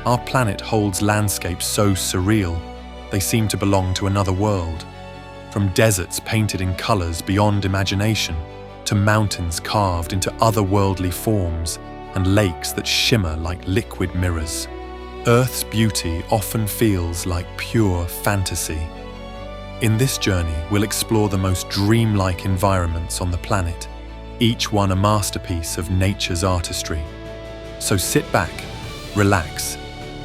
Our planet holds landscapes so surreal, they seem to belong to another world. From deserts painted in colors beyond imagination, to mountains carved into otherworldly forms, and lakes that shimmer like liquid mirrors. Earth's beauty often feels like pure fantasy. In this journey, we'll explore the most dreamlike environments on the planet, each one a masterpiece of nature's artistry. So sit back, relax,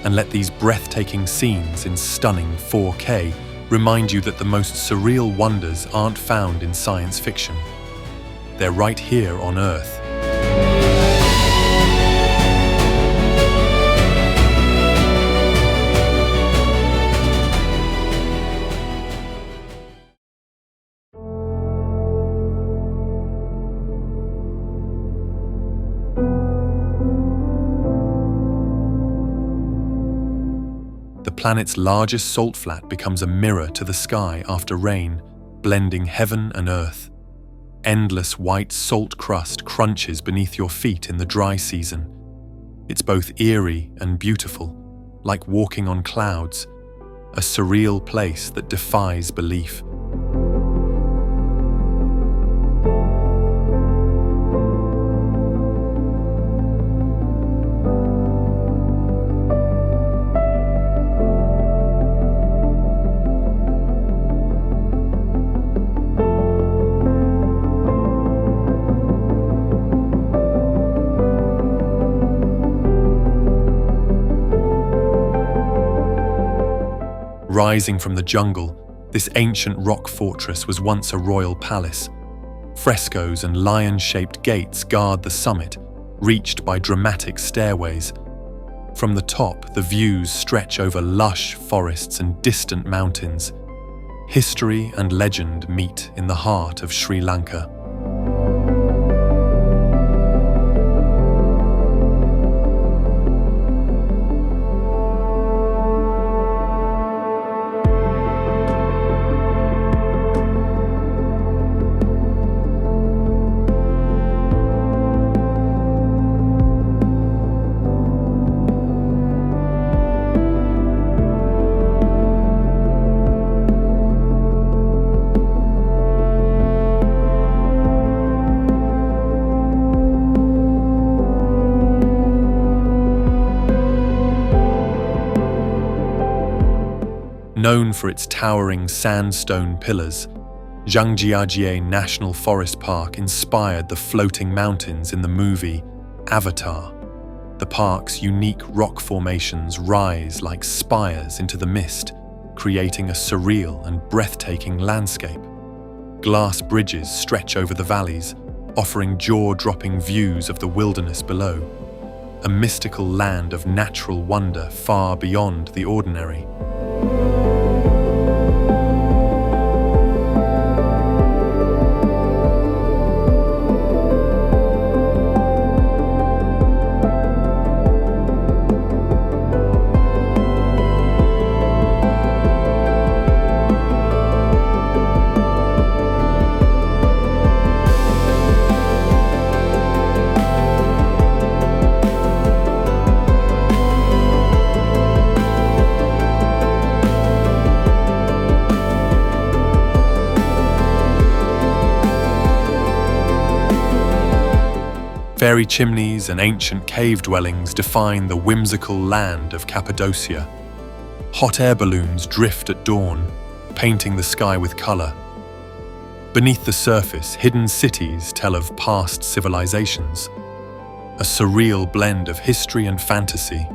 and let these breathtaking scenes in stunning 4K remind you that the most surreal wonders aren't found in science fiction. They're right here on Earth. The planet's largest salt flat becomes a mirror to the sky after rain, blending heaven and earth. Endless white salt crust crunches beneath your feet in the dry season. It's both eerie and beautiful, like walking on clouds, a surreal place that defies belief. Rising from the jungle, this ancient rock fortress was once a royal palace. Frescoes and lion-shaped gates guard the summit, reached by dramatic stairways. From the top, the views stretch over lush forests and distant mountains. History and legend meet in the heart of Sri Lanka. Known for its towering sandstone pillars, Zhangjiajie National Forest Park inspired the floating mountains in the movie Avatar. The park's unique rock formations rise like spires into the mist, creating a surreal and breathtaking landscape. Glass bridges stretch over the valleys, offering jaw-dropping views of the wilderness below, a mystical land of natural wonder far beyond the ordinary. Fairy chimneys and ancient cave dwellings define the whimsical land of Cappadocia. Hot air balloons drift at dawn, painting the sky with color. Beneath the surface, hidden cities tell of past civilizations, a surreal blend of history and fantasy.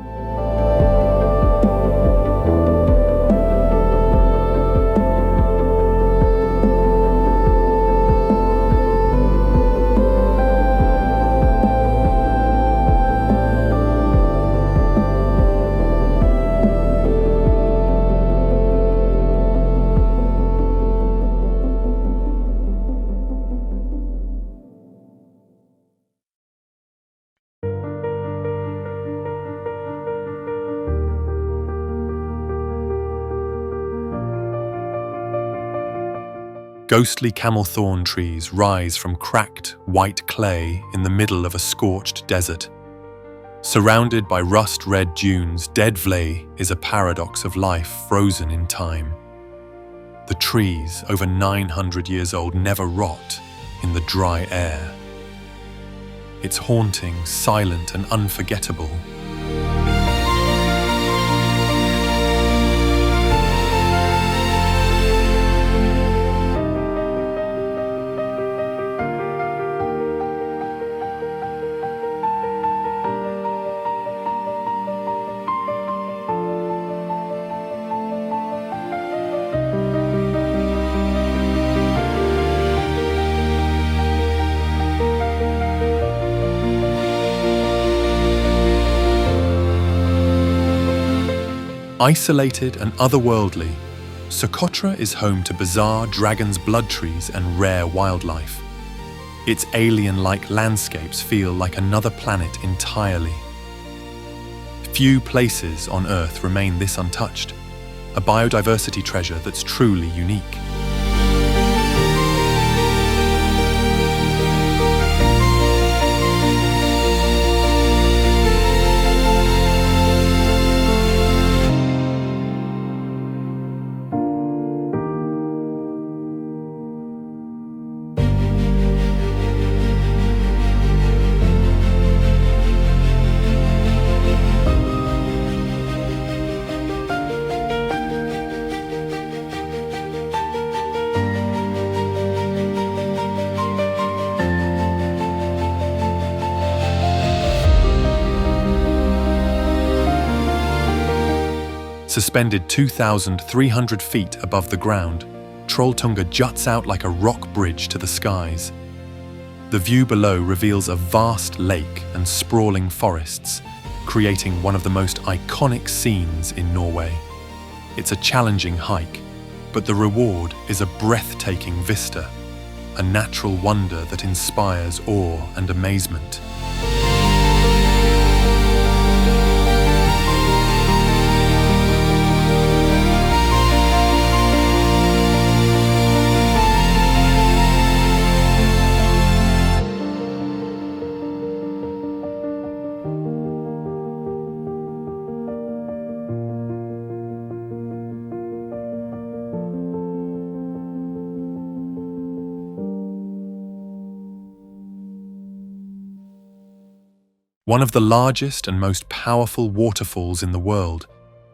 Ghostly camel thorn trees rise from cracked, white clay in the middle of a scorched desert. Surrounded by rust-red dunes, Dead Vley is a paradox of life frozen in time. The trees, over 900 years old, never rot in the dry air. It's haunting, silent, and unforgettable. Isolated and otherworldly, Socotra is home to bizarre dragon's blood trees and rare wildlife. Its alien-like landscapes feel like another planet entirely. Few places on Earth remain this untouched, a biodiversity treasure that's truly unique. Suspended 2,300 feet above the ground, Trolltunga juts out like a rock bridge to the skies. The view below reveals a vast lake and sprawling forests, creating one of the most iconic scenes in Norway. It's a challenging hike, but the reward is a breathtaking vista, a natural wonder that inspires awe and amazement. One of the largest and most powerful waterfalls in the world,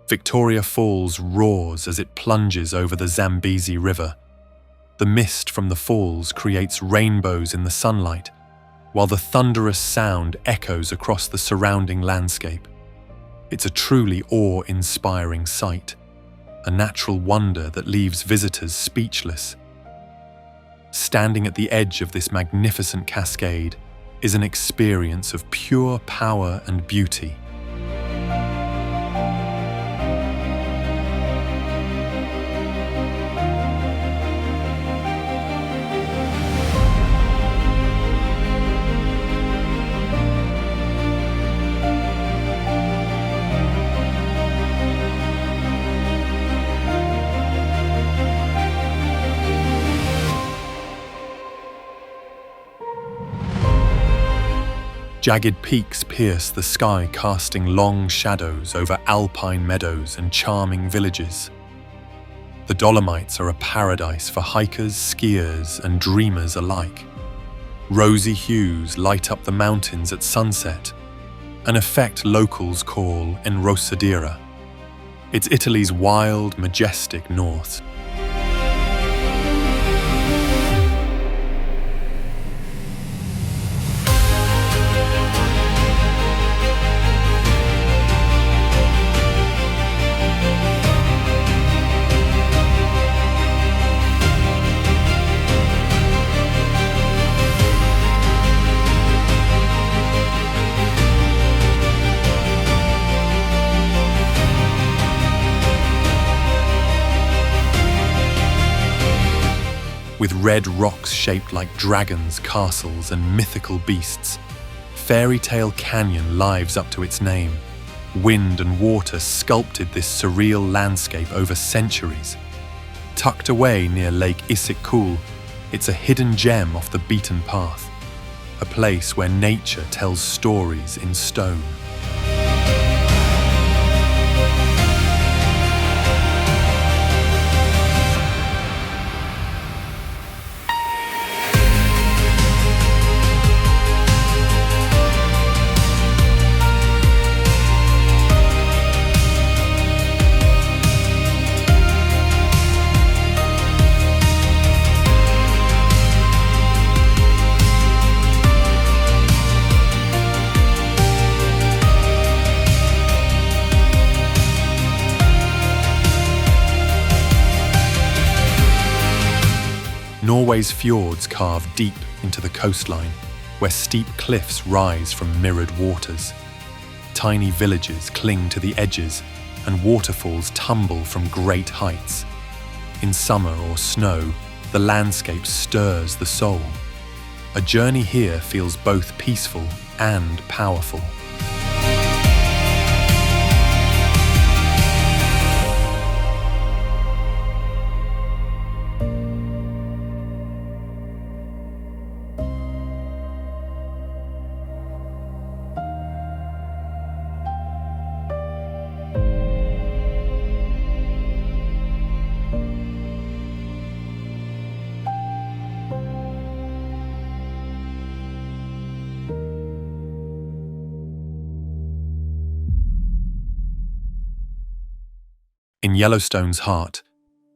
Victoria Falls roars as it plunges over the Zambezi River. The mist from the falls creates rainbows in the sunlight, while the thunderous sound echoes across the surrounding landscape. It's a truly awe-inspiring sight, a natural wonder that leaves visitors speechless. Standing at the edge of this magnificent cascade is an experience of pure power and beauty. Jagged peaks pierce the sky, casting long shadows over alpine meadows and charming villages. The Dolomites are a paradise for hikers, skiers, and dreamers alike. Rosy hues light up the mountains at sunset, an effect locals call enrosadira. It's Italy's wild, majestic north. With red rocks shaped like dragons, castles, and mythical beasts, Fairy Tale Canyon lives up to its name. Wind and water sculpted this surreal landscape over centuries. Tucked away near Lake Issyk-Kul, it's a hidden gem off the beaten path, a place where nature tells stories in stone. Norway's fjords carve deep into the coastline, where steep cliffs rise from mirrored waters. Tiny villages cling to the edges, and waterfalls tumble from great heights. In summer or snow, the landscape stirs the soul. A journey here feels both peaceful and powerful. In Yellowstone's heart,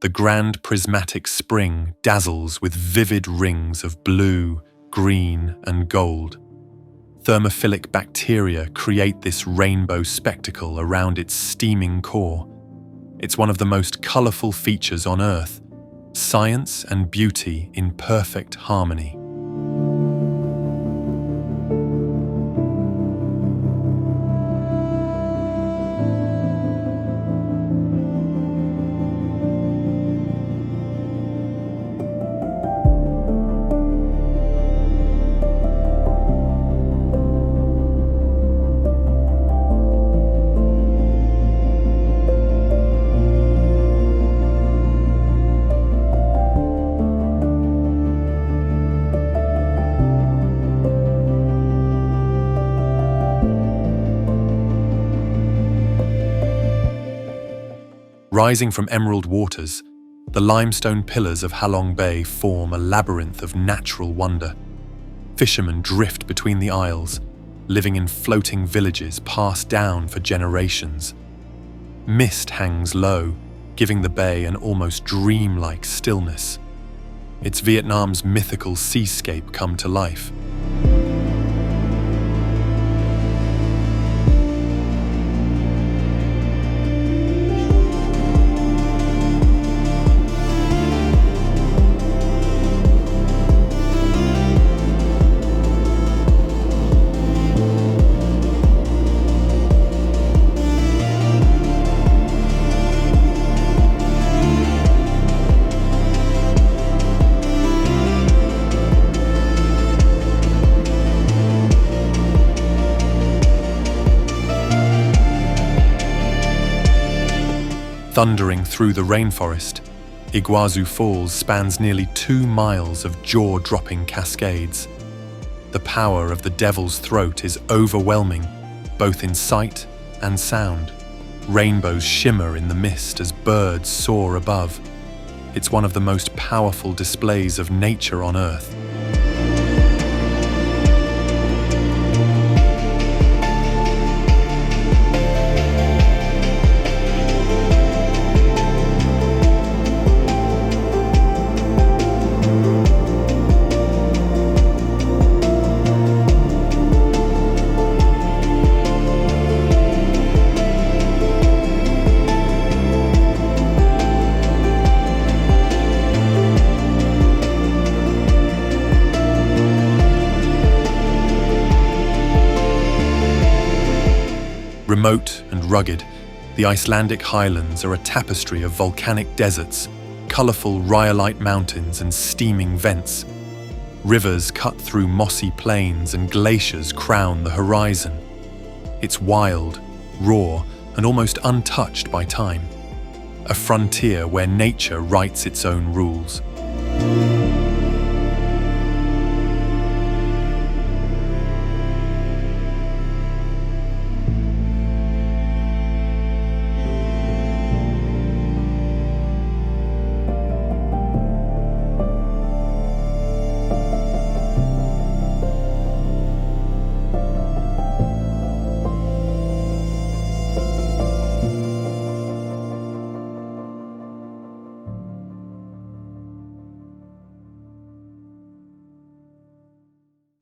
the grand prismatic spring dazzles with vivid rings of blue, green, and gold. Thermophilic bacteria create this rainbow spectacle around its steaming core. It's one of the most colorful features on Earth, science and beauty in perfect harmony. Rising from emerald waters, the limestone pillars of Halong Bay form a labyrinth of natural wonder. Fishermen drift between the isles, living in floating villages passed down for generations. Mist hangs low, giving the bay an almost dreamlike stillness. It's Vietnam's mythical seascape come to life. Thundering through the rainforest, Iguazu Falls spans nearly 2 miles of jaw-dropping cascades. The power of the Devil's Throat is overwhelming, both in sight and sound. Rainbows shimmer in the mist as birds soar above. It's one of the most powerful displays of nature on Earth. Remote and rugged, the Icelandic highlands are a tapestry of volcanic deserts, colourful rhyolite mountains and steaming vents. Rivers cut through mossy plains and glaciers crown the horizon. It's wild, raw, and almost untouched by time. A frontier where nature writes its own rules.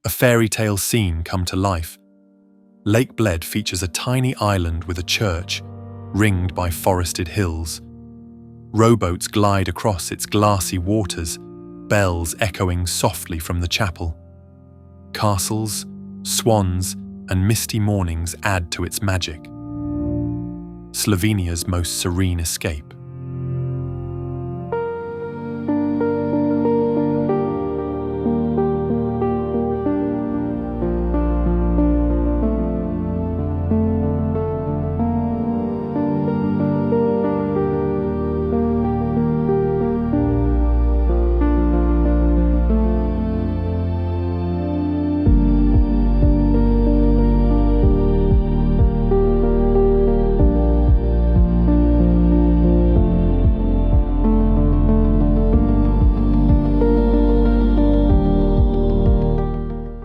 A fairy tale scene come to life. Lake Bled features a tiny island with a church, ringed by forested hills. Rowboats glide across its glassy waters, bells echoing softly from the chapel. Castles, swans, and misty mornings add to its magic. Slovenia's most serene escape.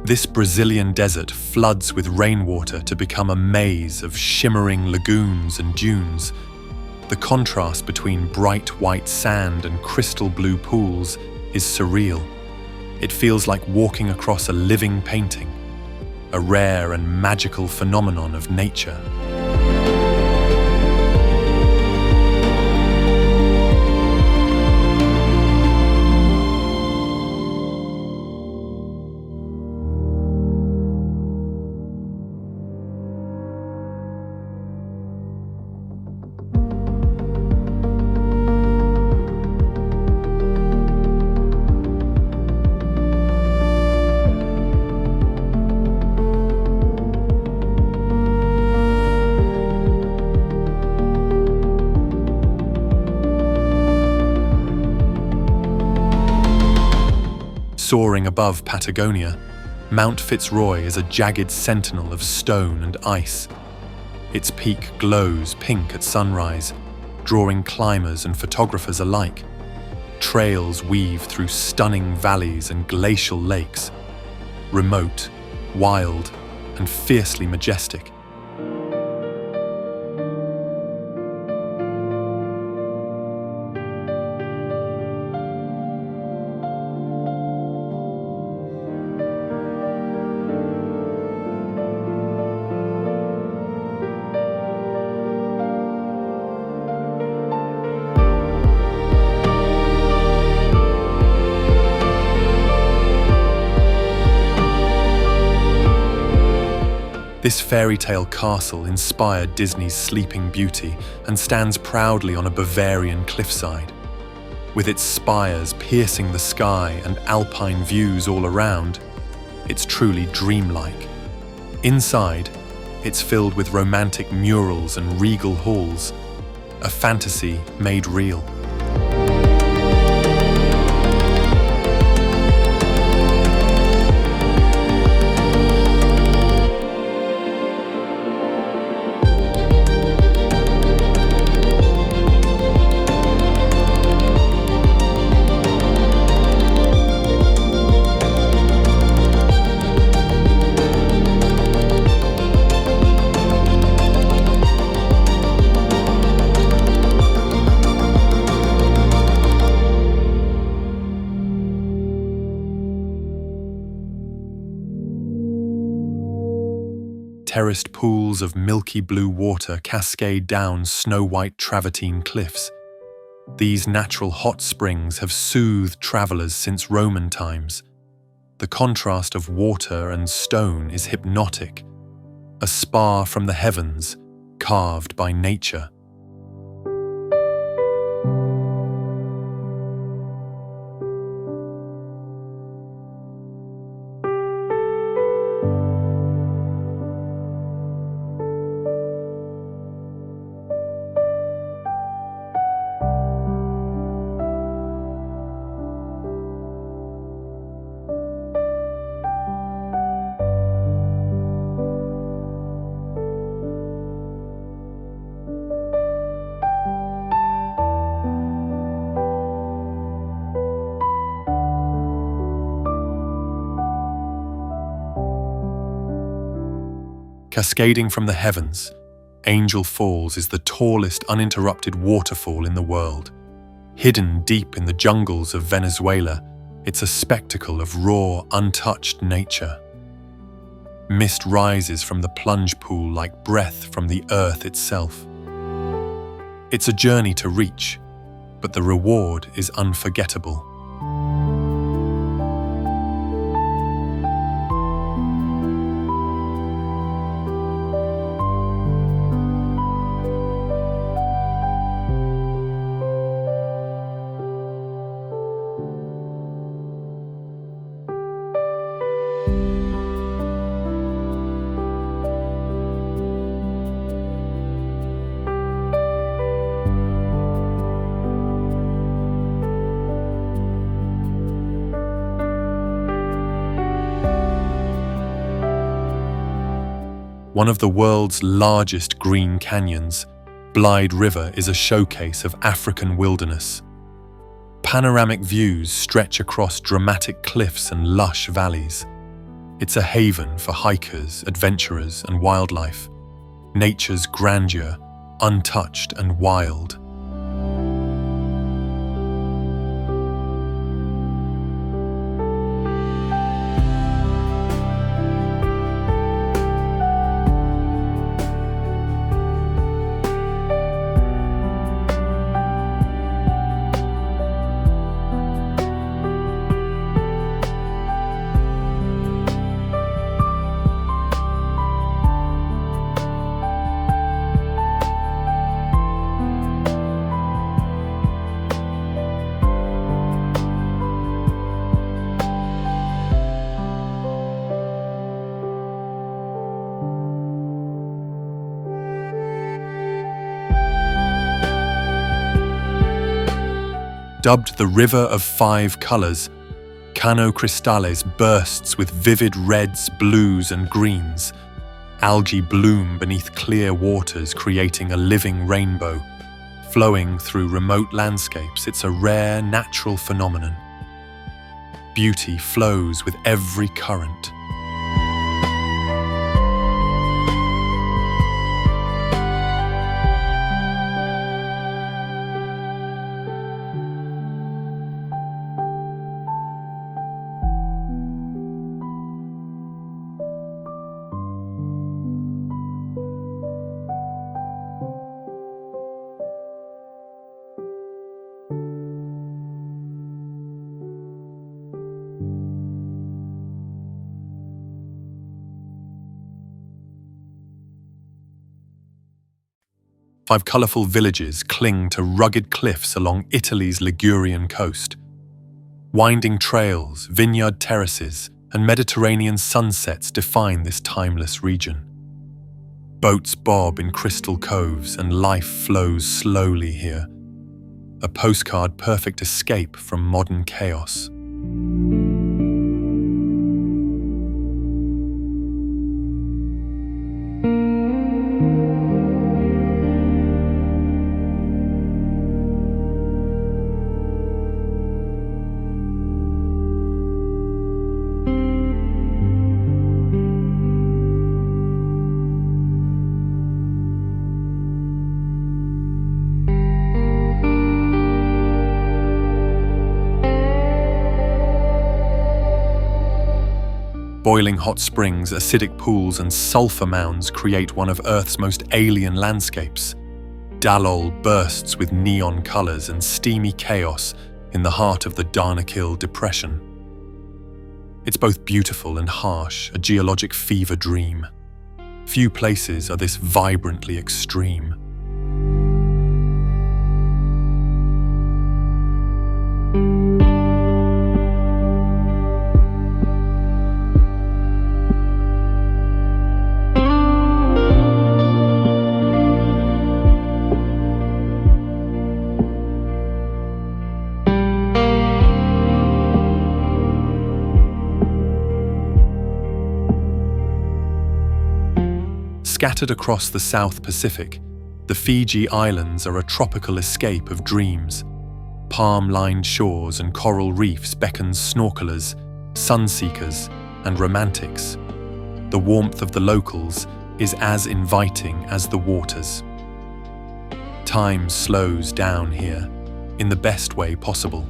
This Brazilian desert floods with rainwater to become a maze of shimmering lagoons and dunes. The contrast between bright white sand and crystal blue pools is surreal. It feels like walking across a living painting, a rare and magical phenomenon of nature. Soaring above Patagonia, Mount Fitzroy is a jagged sentinel of stone and ice. Its peak glows pink at sunrise, drawing climbers and photographers alike. Trails weave through stunning valleys and glacial lakes, remote, wild, and fiercely majestic. This fairy tale castle inspired Disney's Sleeping Beauty and stands proudly on a Bavarian cliffside. With its spires piercing the sky and alpine views all around, it's truly dreamlike. Inside, it's filled with romantic murals and regal halls, a fantasy made real. Terraced pools of milky blue water cascade down snow-white travertine cliffs. These natural hot springs have soothed travelers since Roman times. The contrast of water and stone is hypnotic, a spa from the heavens carved by nature. Cascading from the heavens, Angel Falls is the tallest uninterrupted waterfall in the world. Hidden deep in the jungles of Venezuela, it's a spectacle of raw, untouched nature. Mist rises from the plunge pool like breath from the earth itself. It's a journey to reach, but the reward is unforgettable. One of the world's largest green canyons, Blyde River is a showcase of African wilderness. Panoramic views stretch across dramatic cliffs and lush valleys. It's a haven for hikers, adventurers, and wildlife. Nature's grandeur, untouched and wild. Dubbed the River of Five Colors, Cano Cristales bursts with vivid reds, blues, and greens. Algae bloom beneath clear waters, creating a living rainbow. Flowing through remote landscapes, it's a rare natural phenomenon. Beauty flows with every current. Five colourful villages cling to rugged cliffs along Italy's Ligurian coast. Winding trails, vineyard terraces, and Mediterranean sunsets define this timeless region. Boats bob in crystal coves and life flows slowly here. A postcard-perfect escape from modern chaos. Boiling hot springs, acidic pools, and sulfur mounds create one of Earth's most alien landscapes. Dalol bursts with neon colors and steamy chaos in the heart of the Darnakil Depression. It's both beautiful and harsh, a geologic fever dream. Few places are this vibrantly extreme. Scattered across the South Pacific, the Fiji Islands are a tropical escape of dreams. Palm-lined shores and coral reefs beckon snorkelers, sun-seekers, and romantics. The warmth of the locals is as inviting as the waters. Time slows down here, in the best way possible.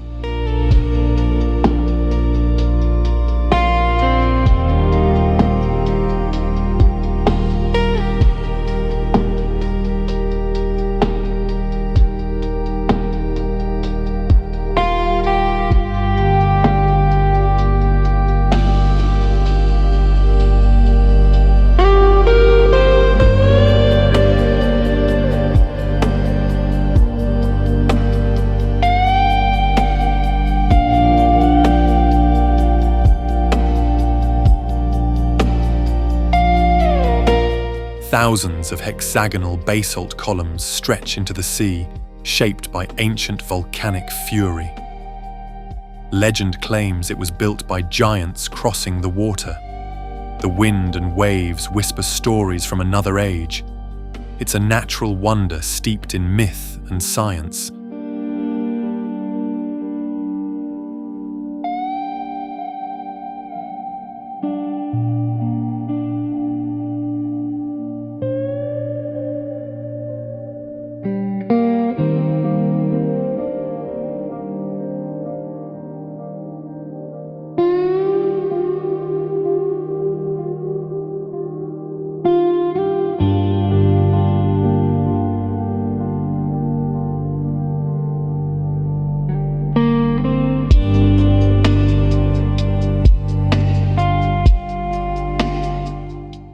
Thousands of hexagonal basalt columns stretch into the sea, shaped by ancient volcanic fury. Legend claims it was built by giants crossing the water. The wind and waves whisper stories from another age. It's a natural wonder steeped in myth and science.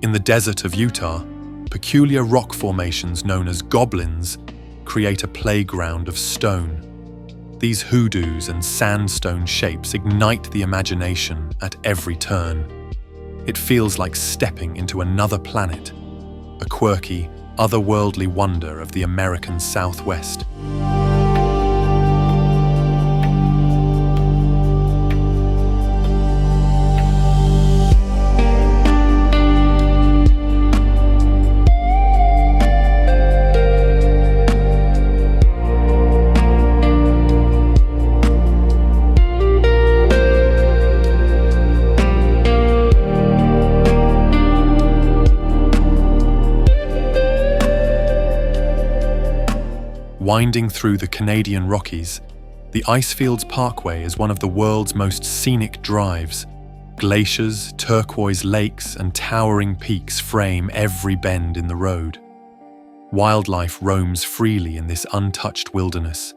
In the desert of Utah, peculiar rock formations known as goblins create a playground of stone. These hoodoos and sandstone shapes ignite the imagination at every turn. It feels like stepping into another planet, a quirky, otherworldly wonder of the American Southwest. Winding through the Canadian Rockies, the Icefields Parkway is one of the world's most scenic drives. Glaciers, turquoise lakes, and towering peaks frame every bend in the road. Wildlife roams freely in this untouched wilderness,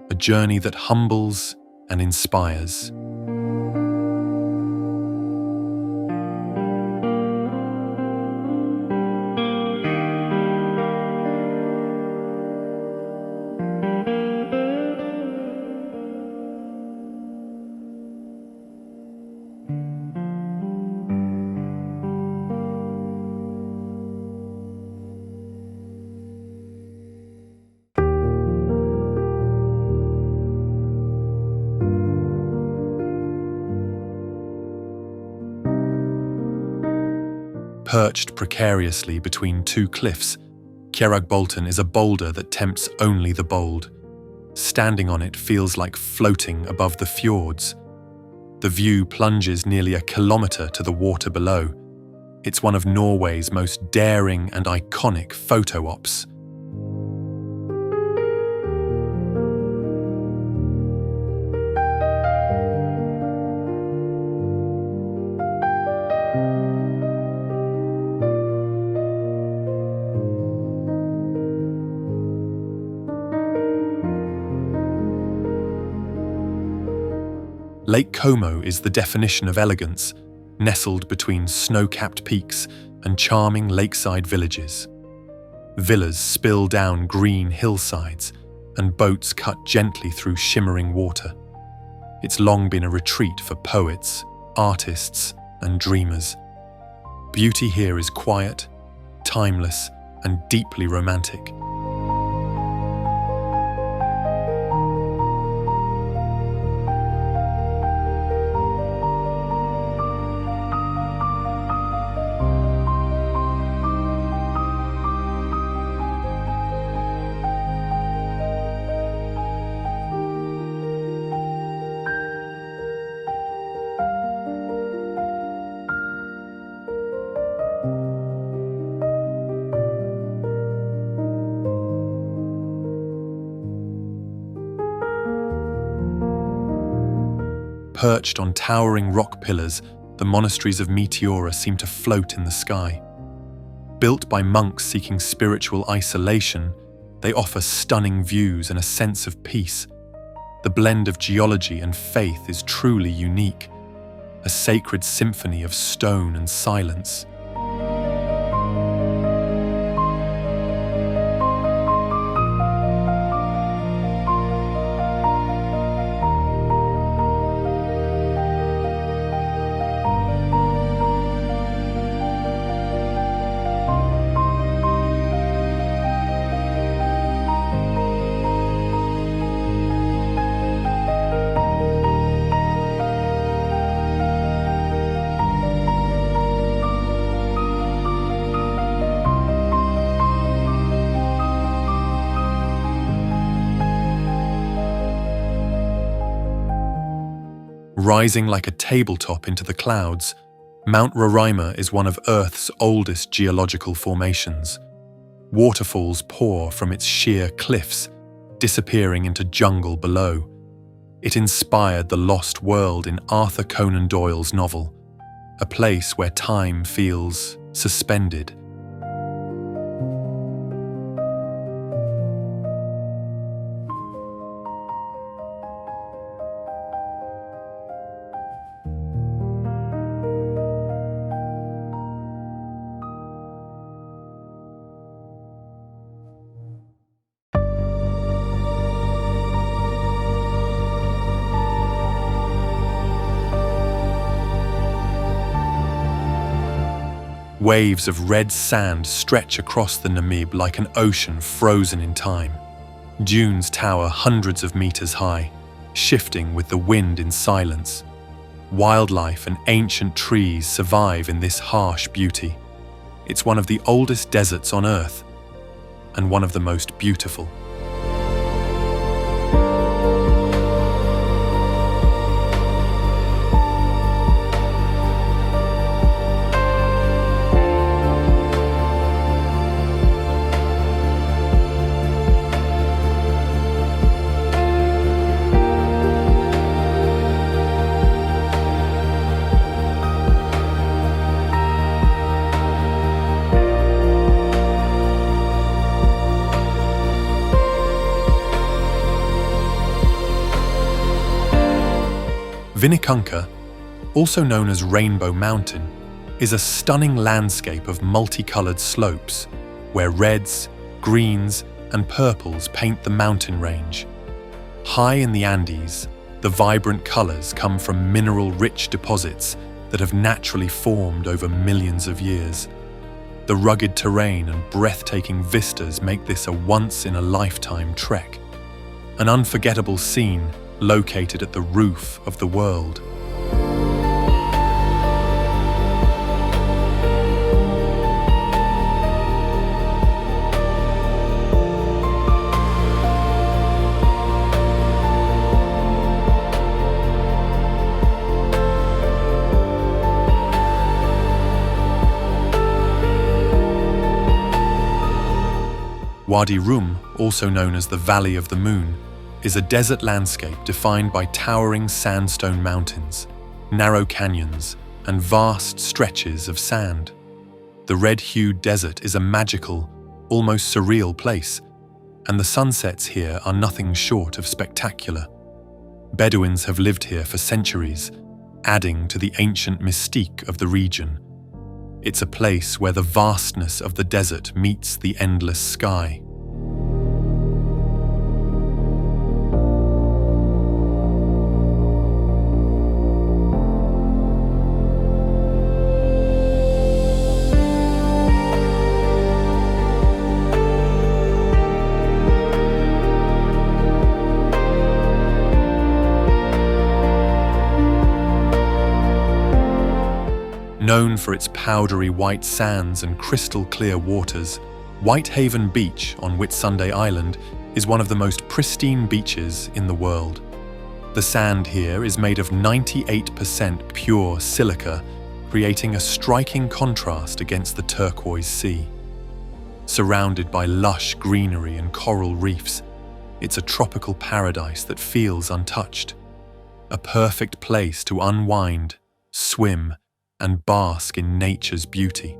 a journey that humbles and inspires. Perched precariously between two cliffs, Cerrig Bolton is a boulder that tempts only the bold. Standing on it feels like floating above the fjords. The view plunges nearly a kilometre to the water below. It's one of Norway's most daring and iconic photo ops. Lake Como is the definition of elegance, nestled between snow-capped peaks and charming lakeside villages. Villas spill down green hillsides, and boats cut gently through shimmering water. It's long been a retreat for poets, artists, and dreamers. Beauty here is quiet, timeless, and deeply romantic. Perched on towering rock pillars, the monasteries of Meteora seem to float in the sky. Built by monks seeking spiritual isolation, they offer stunning views and a sense of peace. The blend of geology and faith is truly unique, a sacred symphony of stone and silence. Rising like a tabletop into the clouds, Mount Roraima is one of Earth's oldest geological formations. Waterfalls pour from its sheer cliffs, disappearing into jungle below. It inspired the lost world in Arthur Conan Doyle's novel, a place where time feels suspended. Waves of red sand stretch across the Namib like an ocean frozen in time. Dunes tower hundreds of meters high, shifting with the wind in silence. Wildlife and ancient trees survive in this harsh beauty. It's one of the oldest deserts on Earth, and one of the most beautiful. Vinicunca, also known as Rainbow Mountain, is a stunning landscape of multicolored slopes where reds, greens, and purples paint the mountain range. High in the Andes, the vibrant colors come from mineral-rich deposits that have naturally formed over millions of years. The rugged terrain and breathtaking vistas make this a once-in-a-lifetime trek, an unforgettable scene located at the roof of the world. Wadi Rum, also known as the Valley of the Moon, is a desert landscape defined by towering sandstone mountains, narrow canyons, and vast stretches of sand. The red-hued desert is a magical, almost surreal place, and the sunsets here are nothing short of spectacular. Bedouins have lived here for centuries, adding to the ancient mystique of the region. It's a place where the vastness of the desert meets the endless sky. Known for its powdery white sands and crystal-clear waters, Whitehaven Beach on Whitsunday Island is one of the most pristine beaches in the world. The sand here is made of 98% pure silica, creating a striking contrast against the turquoise sea. Surrounded by lush greenery and coral reefs, it's a tropical paradise that feels untouched. A perfect place to unwind, swim, and bask in nature's beauty.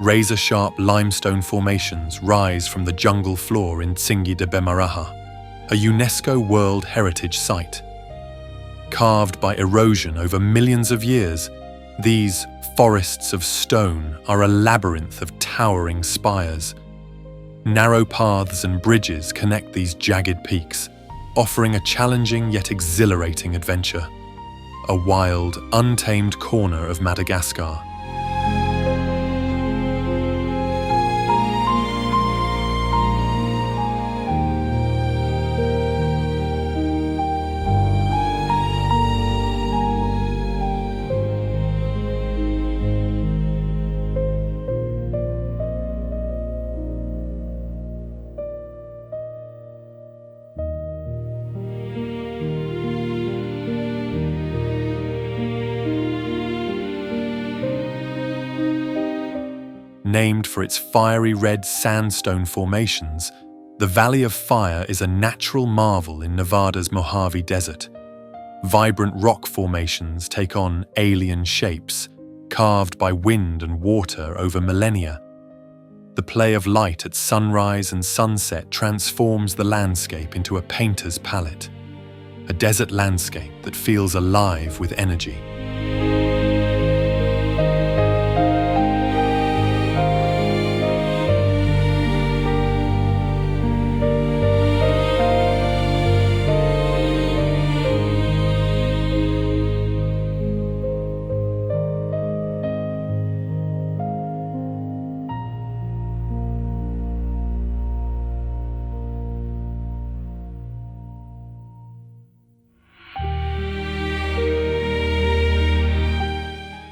Razor-sharp limestone formations rise from the jungle floor in Tsingy de Bemaraha, a UNESCO World Heritage Site. Carved by erosion over millions of years, these forests of stone are a labyrinth of towering spires. Narrow paths and bridges connect these jagged peaks, offering a challenging yet exhilarating adventure. a wild, untamed corner of Madagascar. Named for its fiery red sandstone formations, the Valley of Fire is a natural marvel in Nevada's Mojave Desert. Vibrant rock formations take on alien shapes, carved by wind and water over millennia. The play of light at sunrise and sunset transforms the landscape into a painter's palette, a desert landscape that feels alive with energy.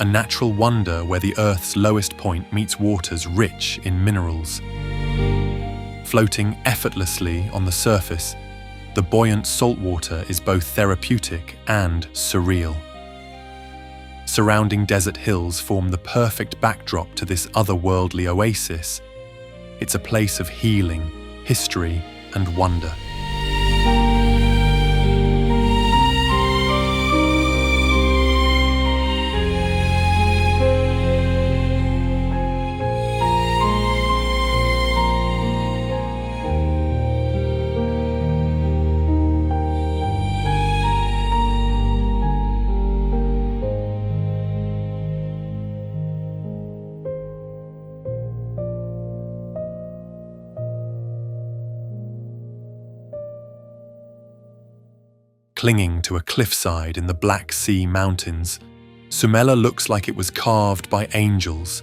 A natural wonder where the Earth's lowest point meets waters rich in minerals. Floating effortlessly on the surface, the buoyant saltwater is both therapeutic and surreal. Surrounding desert hills form the perfect backdrop to this otherworldly oasis. It's a place of healing, history, and wonder. Clinging to a cliffside in the Black Sea Mountains, Sumela looks like it was carved by angels.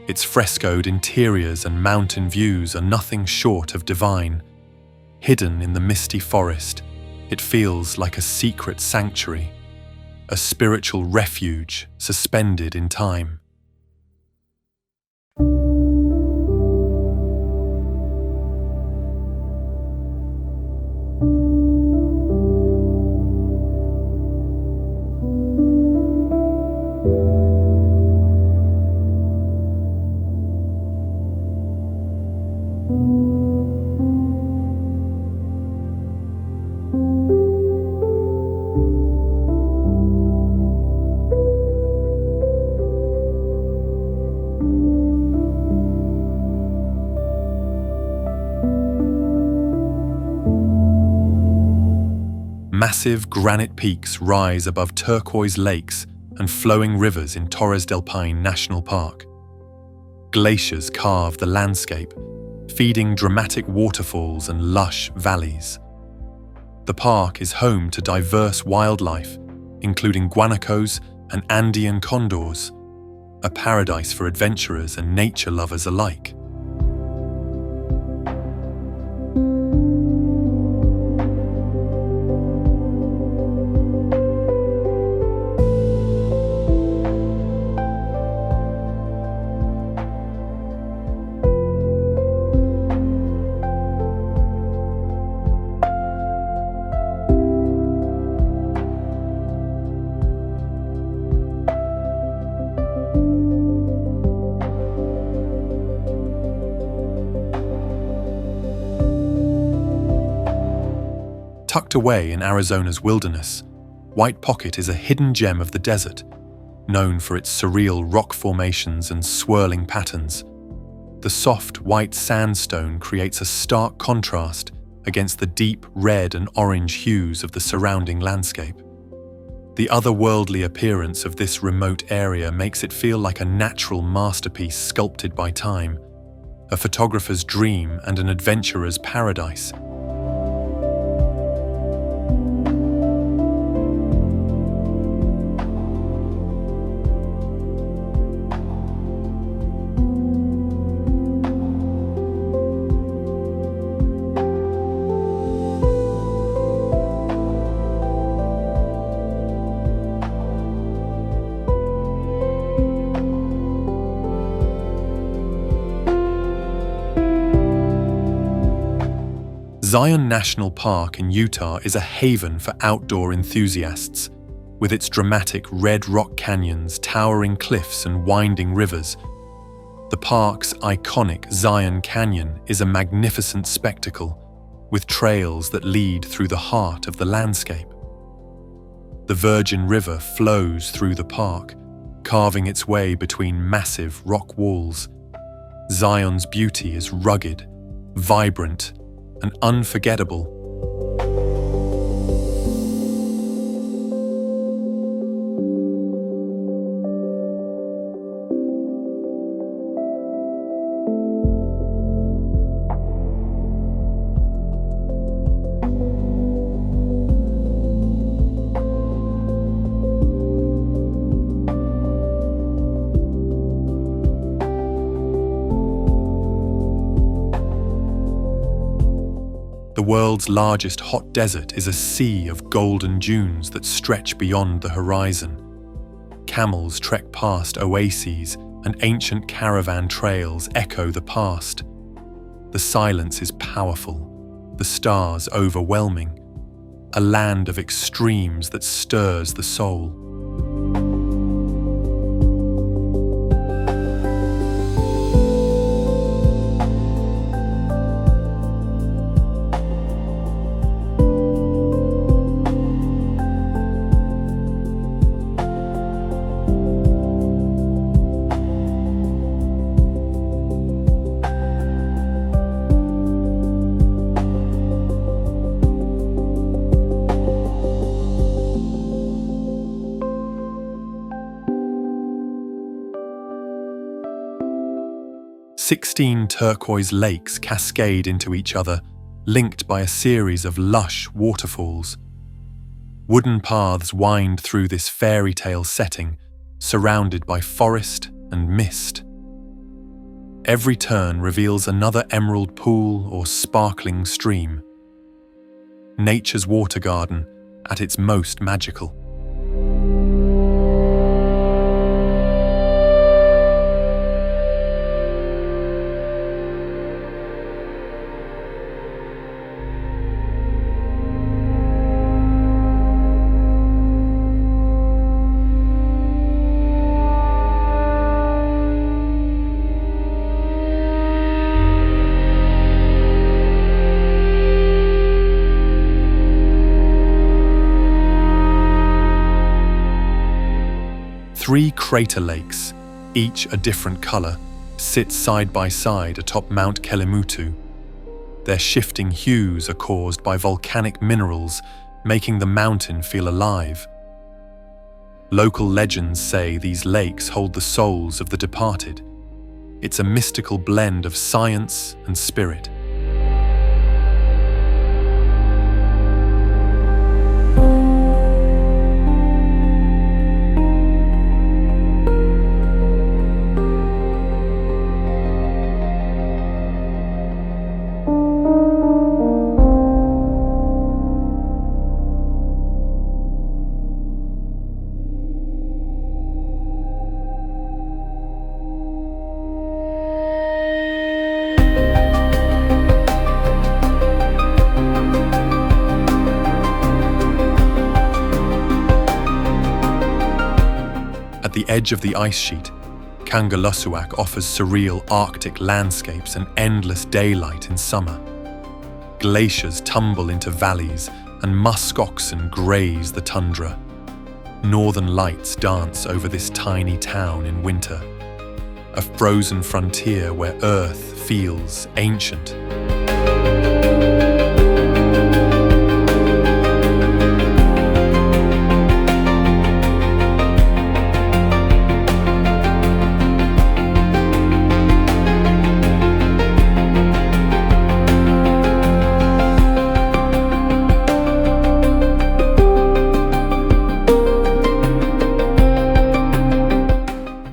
Its frescoed interiors and mountain views are nothing short of divine. Hidden in the misty forest, it feels like a secret sanctuary, a spiritual refuge suspended in time. Massive granite peaks rise above turquoise lakes and flowing rivers in Torres del Paine National Park. Glaciers carve the landscape, feeding dramatic waterfalls and lush valleys. The park is home to diverse wildlife, including guanacos and Andean condors, a paradise for adventurers and nature lovers alike. Tucked away in Arizona's wilderness, White Pocket is a hidden gem of the desert, known for its surreal rock formations and swirling patterns. The soft white sandstone creates a stark contrast against the deep red and orange hues of the surrounding landscape. The otherworldly appearance of this remote area makes it feel like a natural masterpiece sculpted by time, a photographer's dream and an adventurer's paradise. Zion National Park in Utah is a haven for outdoor enthusiasts. With its dramatic red rock canyons, towering cliffs, and winding rivers, the park's iconic Zion Canyon is a magnificent spectacle, with trails that lead through the heart of the landscape. The Virgin River flows through the park, carving its way between massive rock walls. Zion's beauty is rugged, vibrant, and unforgettable. The world's largest hot desert is a sea of golden dunes that stretch beyond the horizon. Camels trek past oases, and ancient caravan trails echo the past. The silence is powerful, the stars overwhelming, a land of extremes that stirs the soul. "16 turquoise lakes cascade into each other, linked by a series of lush waterfalls. Wooden paths wind through this fairy tale setting, surrounded by forest and mist. Every turn reveals another emerald pool or sparkling stream. Nature's water garden at its most magical. Three crater lakes, each a different color, sit side by side atop Mount Kelimutu. Their shifting hues are caused by volcanic minerals, making the mountain feel alive. Local legends say these lakes hold the souls of the departed. It's a mystical blend of science and spirit. At the edge of the ice sheet, Kangerlussuaq offers surreal Arctic landscapes and endless daylight in summer. Glaciers tumble into valleys and musk oxen graze the tundra. Northern lights dance over this tiny town in winter, a frozen frontier where Earth feels ancient.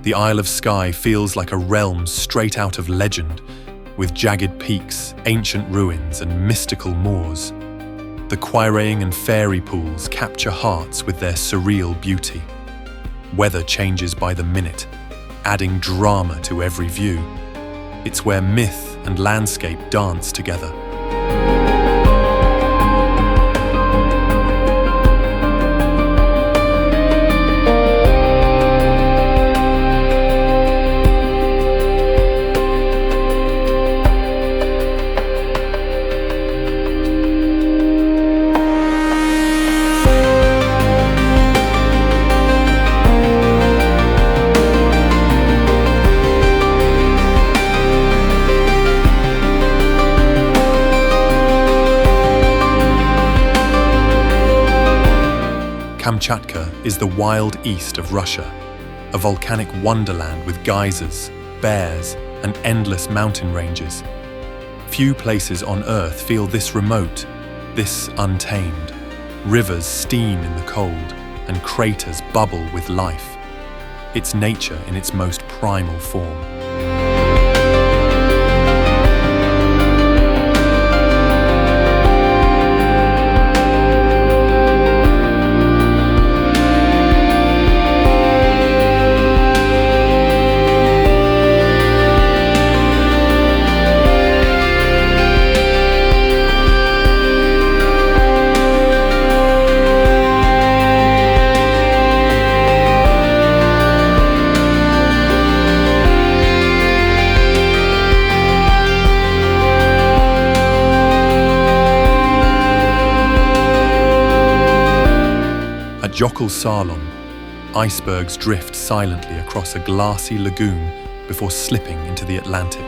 The Isle of Skye feels like a realm straight out of legend, with jagged peaks, ancient ruins, and mystical moors. The Quiraing and fairy pools capture hearts with their surreal beauty. Weather changes by the minute, adding drama to every view. It's where myth and landscape dance together. Kamchatka is the wild east of Russia, a volcanic wonderland with geysers, bears, and endless mountain ranges. Few places on Earth feel this remote, this untamed. Rivers steam in the cold, and craters bubble with life. It's nature in its most primal form. Geological Salon, icebergs drift silently across a glassy lagoon before slipping into the Atlantic.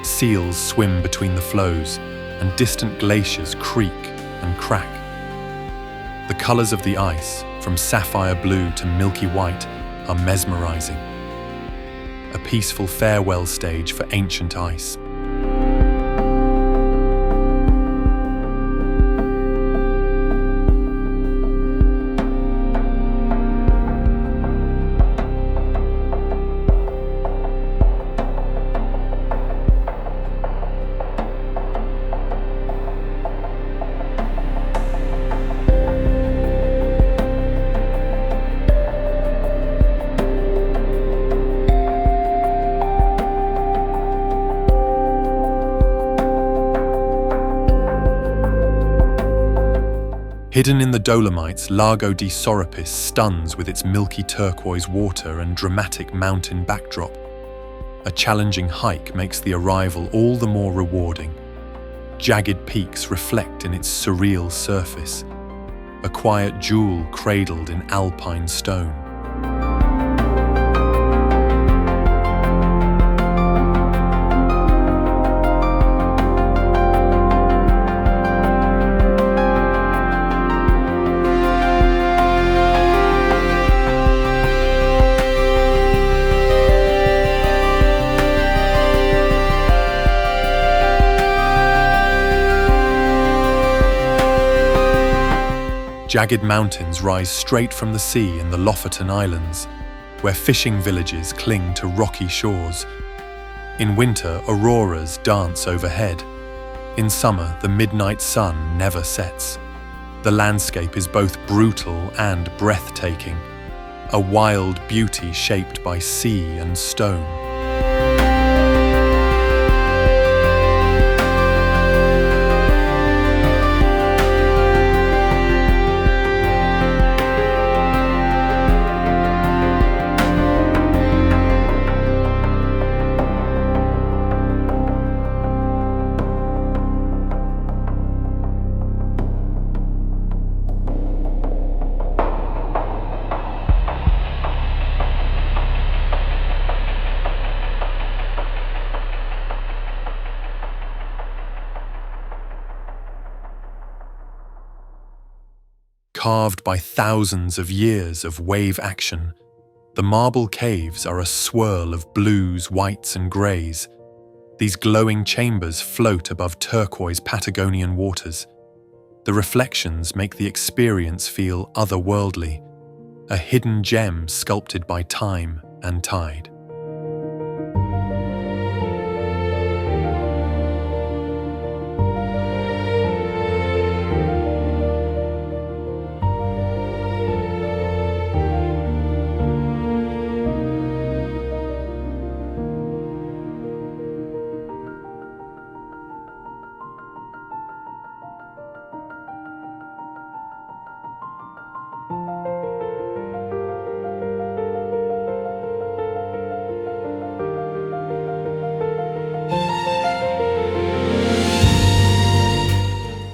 Seals swim between the flows, and distant glaciers creak and crack. The colors of the ice, from sapphire blue to milky white, are mesmerizing. A peaceful farewell stage for ancient ice. Hidden in the Dolomites, Lago di Sorapis stuns with its milky turquoise water and dramatic mountain backdrop. A challenging hike makes the arrival all the more rewarding. Jagged peaks reflect in its surreal surface, a quiet jewel cradled in alpine stone. Jagged mountains rise straight from the sea in the Lofoten Islands, where fishing villages cling to rocky shores. In winter, auroras dance overhead. In summer, the midnight sun never sets. The landscape is both brutal and breathtaking, a wild beauty shaped by sea and stone. Carved by thousands of years of wave action, the marble caves are a swirl of blues, whites, and greys. These glowing chambers float above turquoise Patagonian waters. The reflections make the experience feel otherworldly, a hidden gem sculpted by time and tide.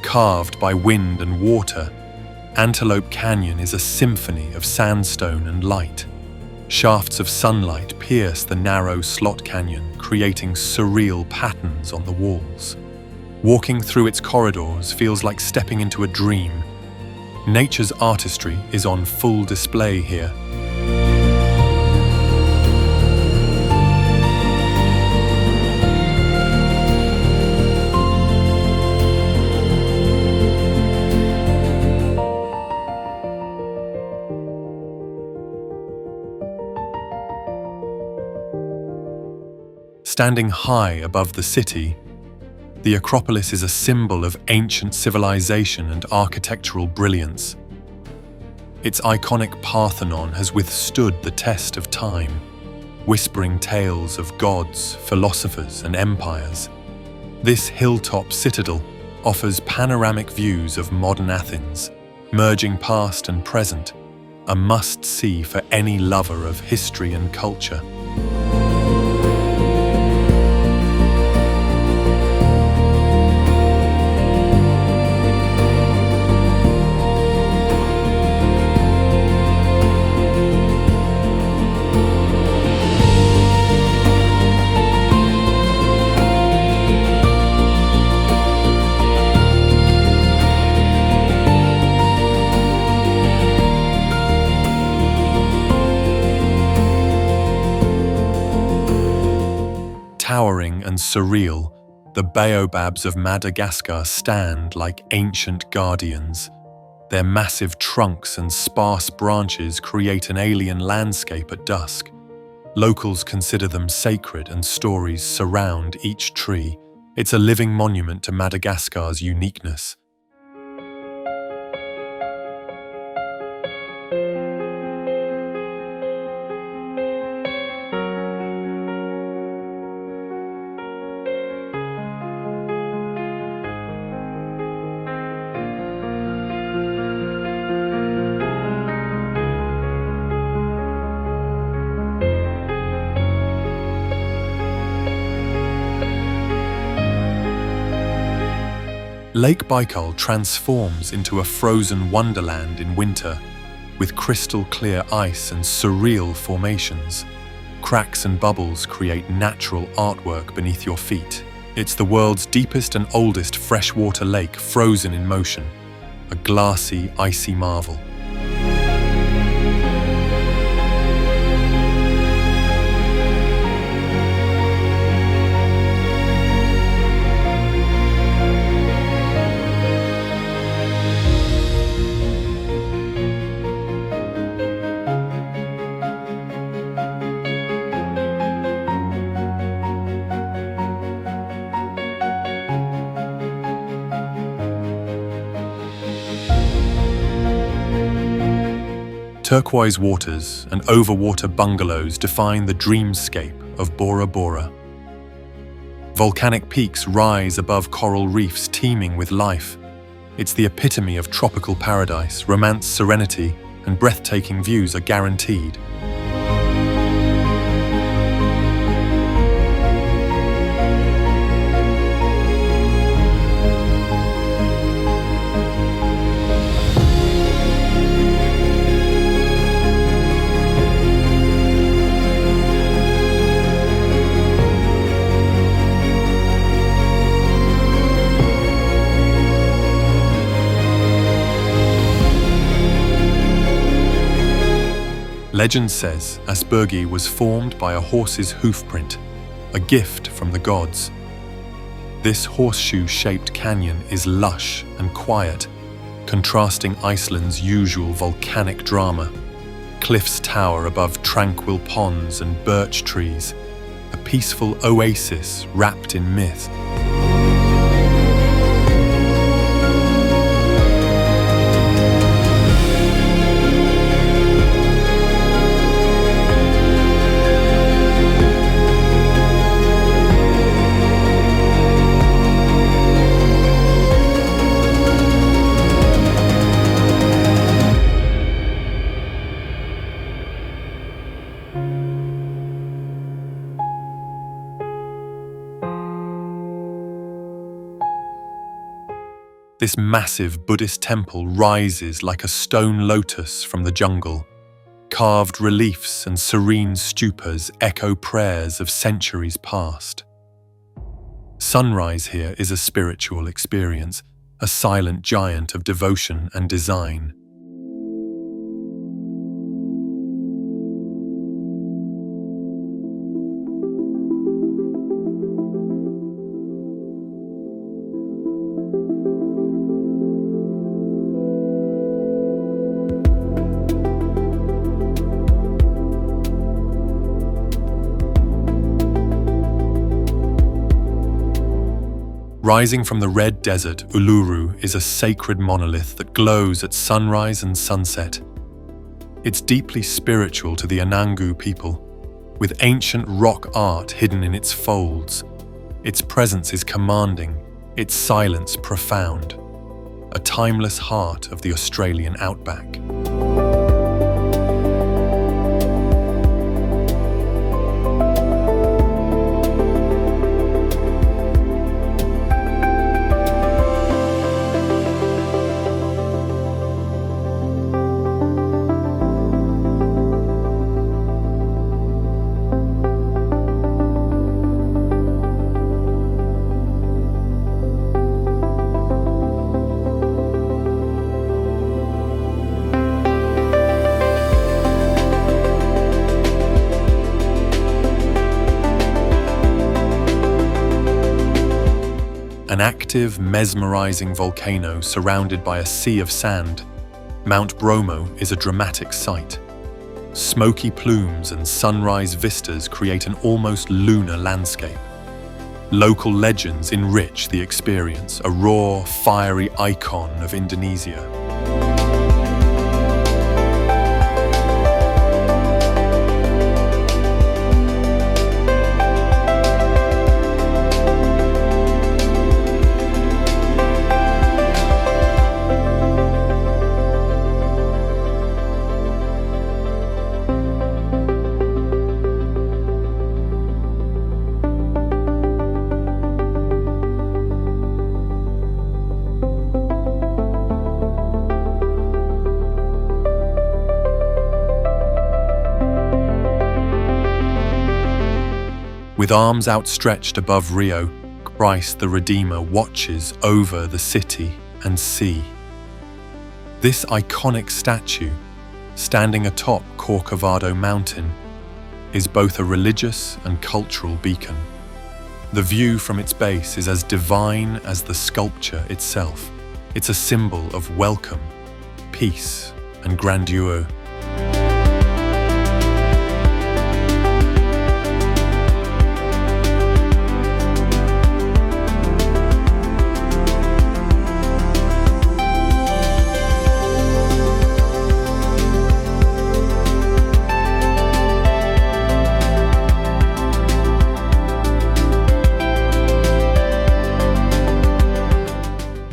Carved by wind and water, Antelope Canyon is a symphony of sandstone and light. Shafts of sunlight pierce the narrow slot canyon, creating surreal patterns on the walls. Walking through its corridors feels like stepping into a dream. Nature's artistry is on full display here. Standing high above the city, the Acropolis is a symbol of ancient civilization and architectural brilliance. Its iconic Parthenon has withstood the test of time, whispering tales of gods, philosophers, and empires. This hilltop citadel offers panoramic views of modern Athens, merging past and present, a must-see for any lover of history and culture. Towering and surreal, the baobabs of Madagascar stand like ancient guardians. Their massive trunks and sparse branches create an alien landscape at dusk. Locals consider them sacred, and stories surround each tree. It's a living monument to Madagascar's uniqueness. Lake Baikal transforms into a frozen wonderland in winter, with crystal-clear ice and surreal formations. Cracks and bubbles create natural artwork beneath your feet. It's the world's deepest and oldest freshwater lake frozen in motion, a glassy, icy marvel. Turquoise waters and overwater bungalows define the dreamscape of Bora Bora. Volcanic peaks rise above coral reefs teeming with life. It's the epitome of tropical paradise. Romance, serenity, and breathtaking views are guaranteed. Legend says Aspergi was formed by a horse's hoofprint, a gift from the gods. This horseshoe-shaped canyon is lush and quiet, contrasting Iceland's usual volcanic drama. Cliffs tower above tranquil ponds and birch trees, a peaceful oasis wrapped in myth. This massive Buddhist temple rises like a stone lotus from the jungle. Carved reliefs and serene stupas echo prayers of centuries past. Sunrise here is a spiritual experience, a silent giant of devotion and design. Rising from the red desert, Uluru is a sacred monolith that glows at sunrise and sunset. It's deeply spiritual to the Anangu people, with ancient rock art hidden in its folds. Its presence is commanding, its silence profound, a timeless heart of the Australian outback. An active, mesmerizing volcano surrounded by a sea of sand, Mount Bromo is a dramatic sight. Smoky plumes and sunrise vistas create an almost lunar landscape. Local legends enrich the experience, a raw, fiery icon of Indonesia. With arms outstretched above Rio, Christ the Redeemer watches over the city and sea. This iconic statue, standing atop Corcovado Mountain, is both a religious and cultural beacon. The view from its base is as divine as the sculpture itself. It's a symbol of welcome, peace, and grandeur.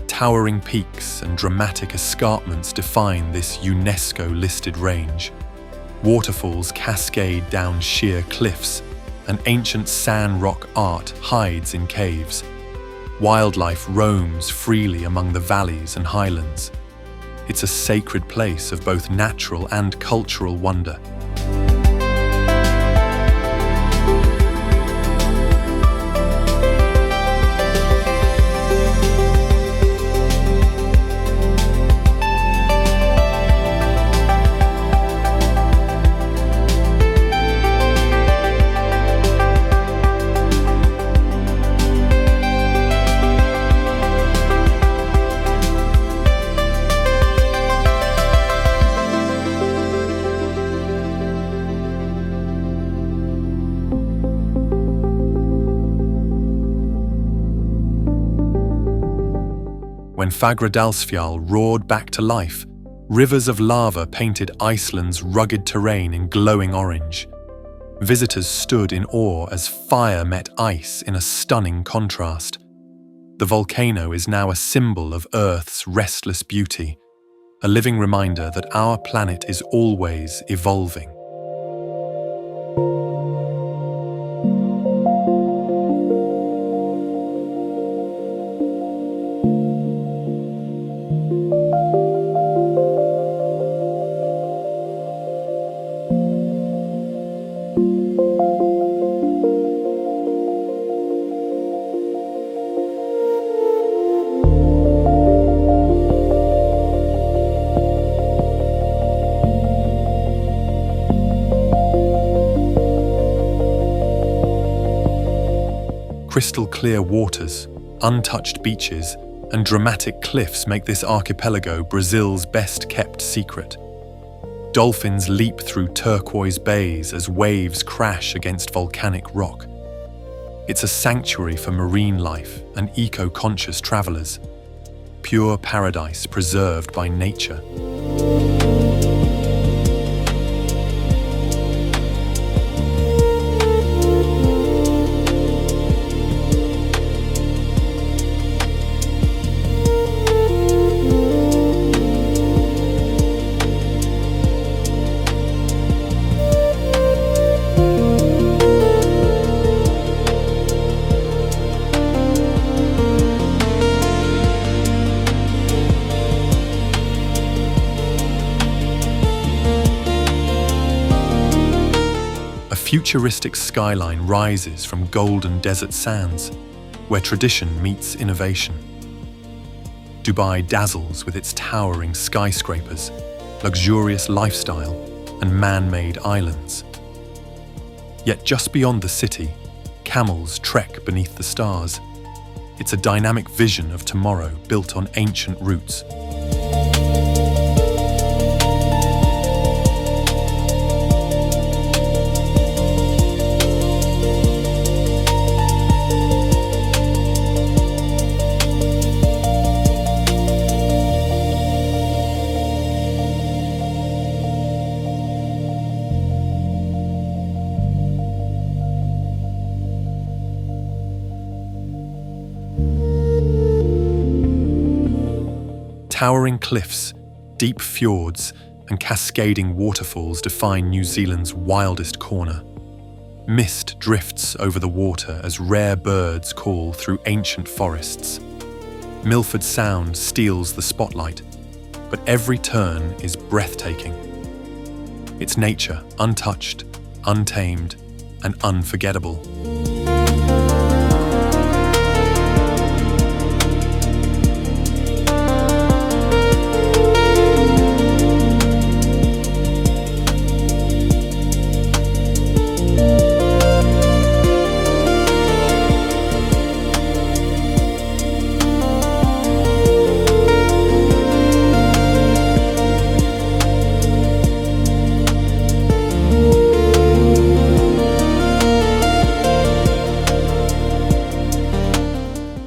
Towering peaks and dramatic escarpments define this UNESCO-listed range. Waterfalls cascade down sheer cliffs, and ancient sand rock art hides in caves. Wildlife roams freely among the valleys and highlands. It's a sacred place of both natural and cultural wonder. When Fagradalsfjall roared back to life, rivers of lava painted Iceland's rugged terrain in glowing orange. Visitors stood in awe as fire met ice in a stunning contrast. The volcano is now a symbol of Earth's restless beauty, a living reminder that our planet is always evolving. Crystal-clear waters, untouched beaches, and dramatic cliffs make this archipelago Brazil's best-kept secret. Dolphins leap through turquoise bays as waves crash against volcanic rock. It's a sanctuary for marine life and eco-conscious travelers. Pure paradise preserved by nature. A futuristic skyline rises from golden desert sands, where tradition meets innovation. Dubai dazzles with its towering skyscrapers, luxurious lifestyle, and man-made islands. Yet just beyond the city, camels trek beneath the stars. It's a dynamic vision of tomorrow built on ancient roots. Towering cliffs, deep fjords, and cascading waterfalls define New Zealand's wildest corner. Mist drifts over the water as rare birds call through ancient forests. Milford Sound steals the spotlight, but every turn is breathtaking. It's nature, untouched, untamed, and unforgettable.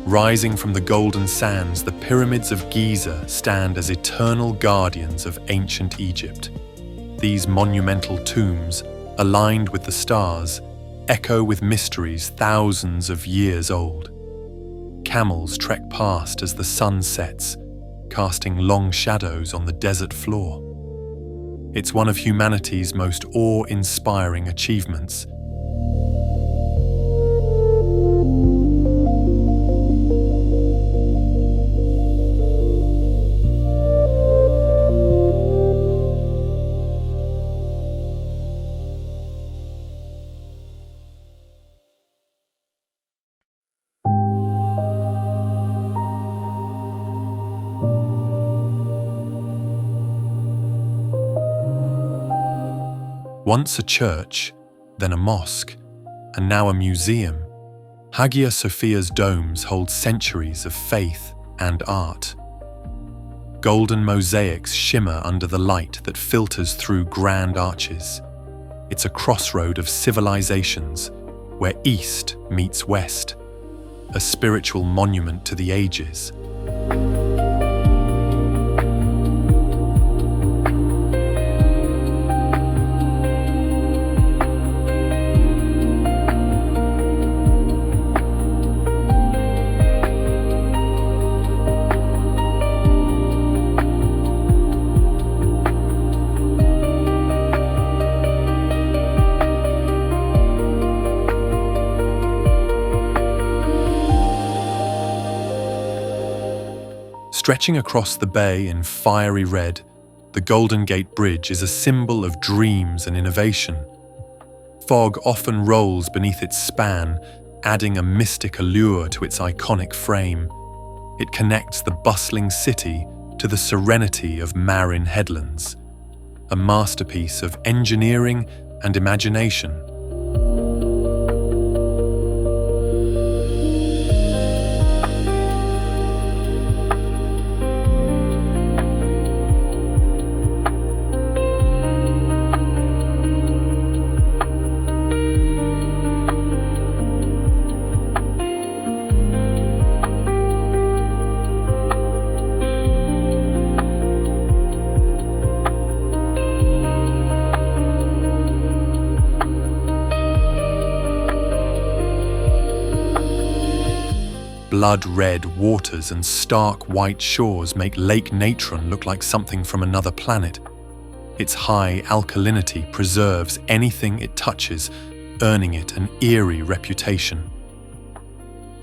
Rising from the golden sands, the pyramids of Giza stand as eternal guardians of ancient Egypt. These monumental tombs, aligned with the stars, echo with mysteries thousands of years old. Camels trek past as the sun sets, casting long shadows on the desert floor. It's one of humanity's most awe-inspiring achievements. Once a church, then a mosque, and now a museum, Hagia Sophia's domes hold centuries of faith and art. Golden mosaics shimmer under the light that filters through grand arches. It's a crossroad of civilizations, where East meets West, a spiritual monument to the ages. Stretching across the bay in fiery red, the Golden Gate Bridge is a symbol of dreams and innovation. Fog often rolls beneath its span, adding a mystic allure to its iconic frame. It connects the bustling city to the serenity of Marin Headlands, a masterpiece of engineering and imagination. blood-red waters and stark white shores make Lake Natron look like something from another planet. Its high alkalinity preserves anything it touches, earning it an eerie reputation.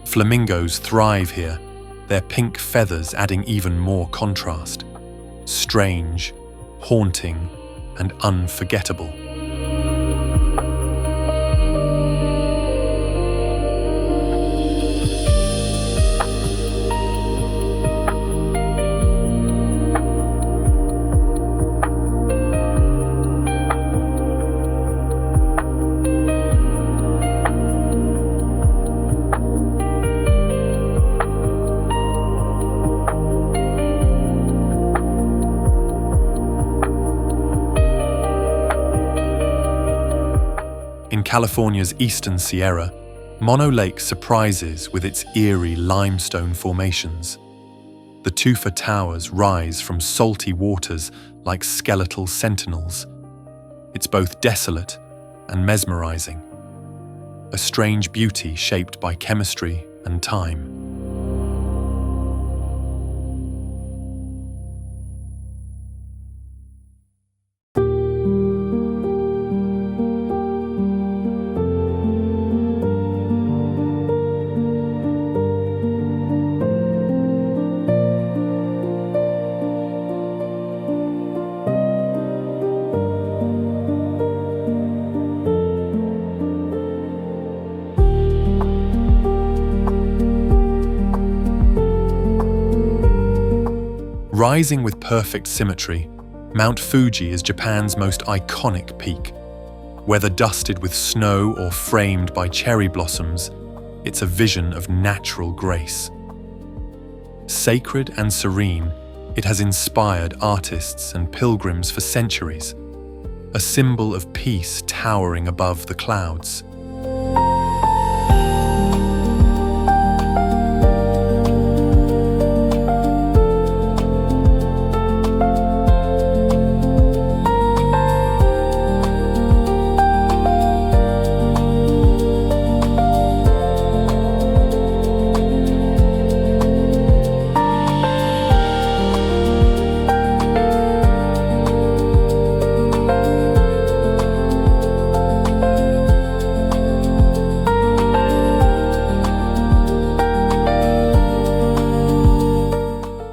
Flamingos thrive here, their pink feathers adding even more contrast. Strange, haunting, and unforgettable. In California's eastern Sierra, Mono Lake surprises with its eerie limestone formations. The tufa towers rise from salty waters like skeletal sentinels. It's both desolate and mesmerizing, a strange beauty shaped by chemistry and time. Rising with perfect symmetry, Mount Fuji is Japan's most iconic peak. Whether dusted with snow or framed by cherry blossoms, it's a vision of natural grace. Sacred and serene, it has inspired artists and pilgrims for centuries, a symbol of peace towering above the clouds.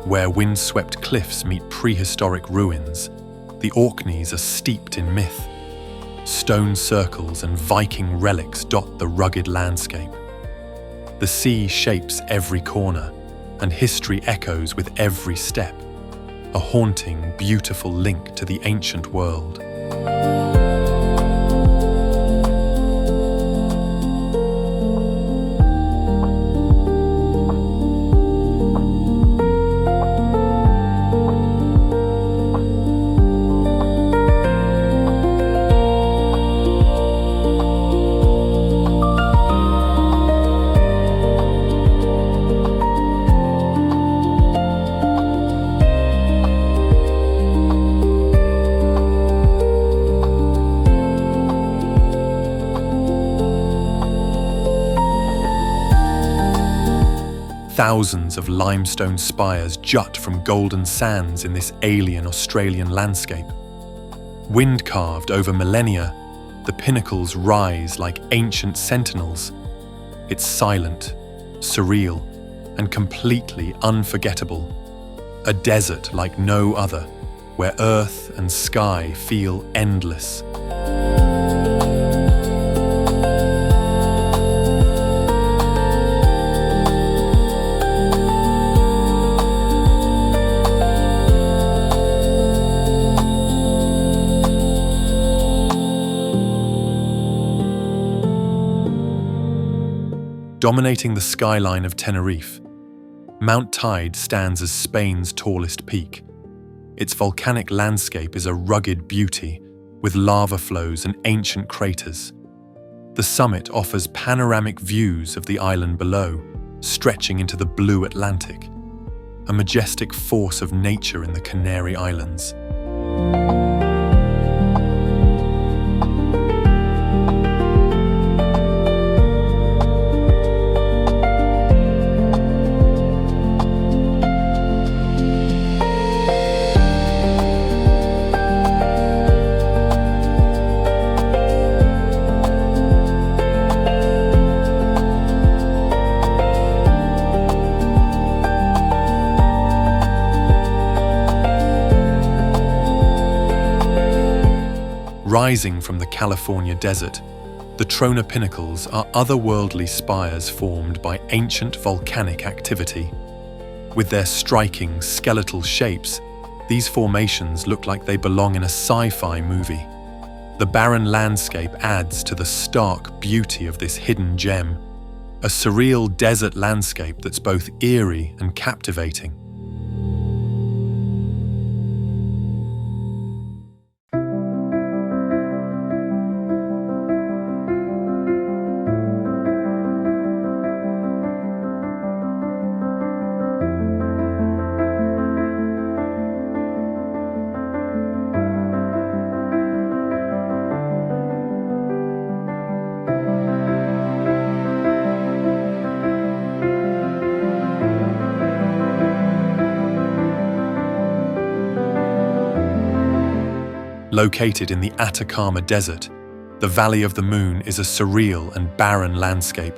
Where wind-swept cliffs meet prehistoric ruins, the Orkneys are steeped in myth. Stone circles and Viking relics dot the rugged landscape. The sea shapes every corner, and history echoes with every step, a haunting, beautiful link to the ancient world. Thousands of limestone spires jut from golden sands in this alien Australian landscape. Wind-carved over millennia, the pinnacles rise like ancient sentinels. It's silent, surreal, and completely unforgettable. A desert like no other, where earth and sky feel endless. Dominating the skyline of Tenerife, Mount Tide stands as Spain's tallest peak. Its volcanic landscape is a rugged beauty, with lava flows and ancient craters. The summit offers panoramic views of the island below, stretching into the blue Atlantic, a majestic force of nature in the Canary Islands. Rising from the California desert, the Trona Pinnacles are otherworldly spires formed by ancient volcanic activity. With their striking, skeletal shapes, these formations look like they belong in a sci-fi movie. The barren landscape adds to the stark beauty of this hidden gem, a surreal desert landscape that's both eerie and captivating. Located in the Atacama Desert, the Valley of the Moon is a surreal and barren landscape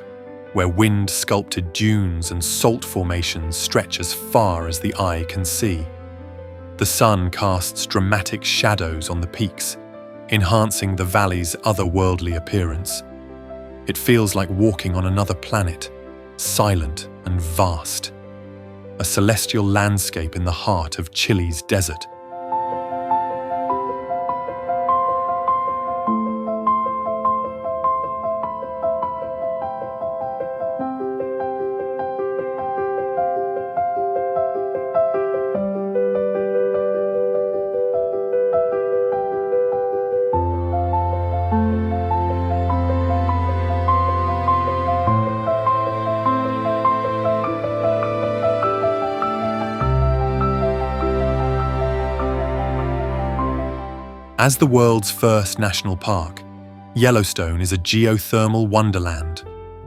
where wind-sculpted dunes and salt formations stretch as far as the eye can see. The sun casts dramatic shadows on the peaks, enhancing the valley's otherworldly appearance. It feels like walking on another planet, silent and vast. A celestial landscape in the heart of Chile's desert. As the world's first national park, Yellowstone is a geothermal wonderland,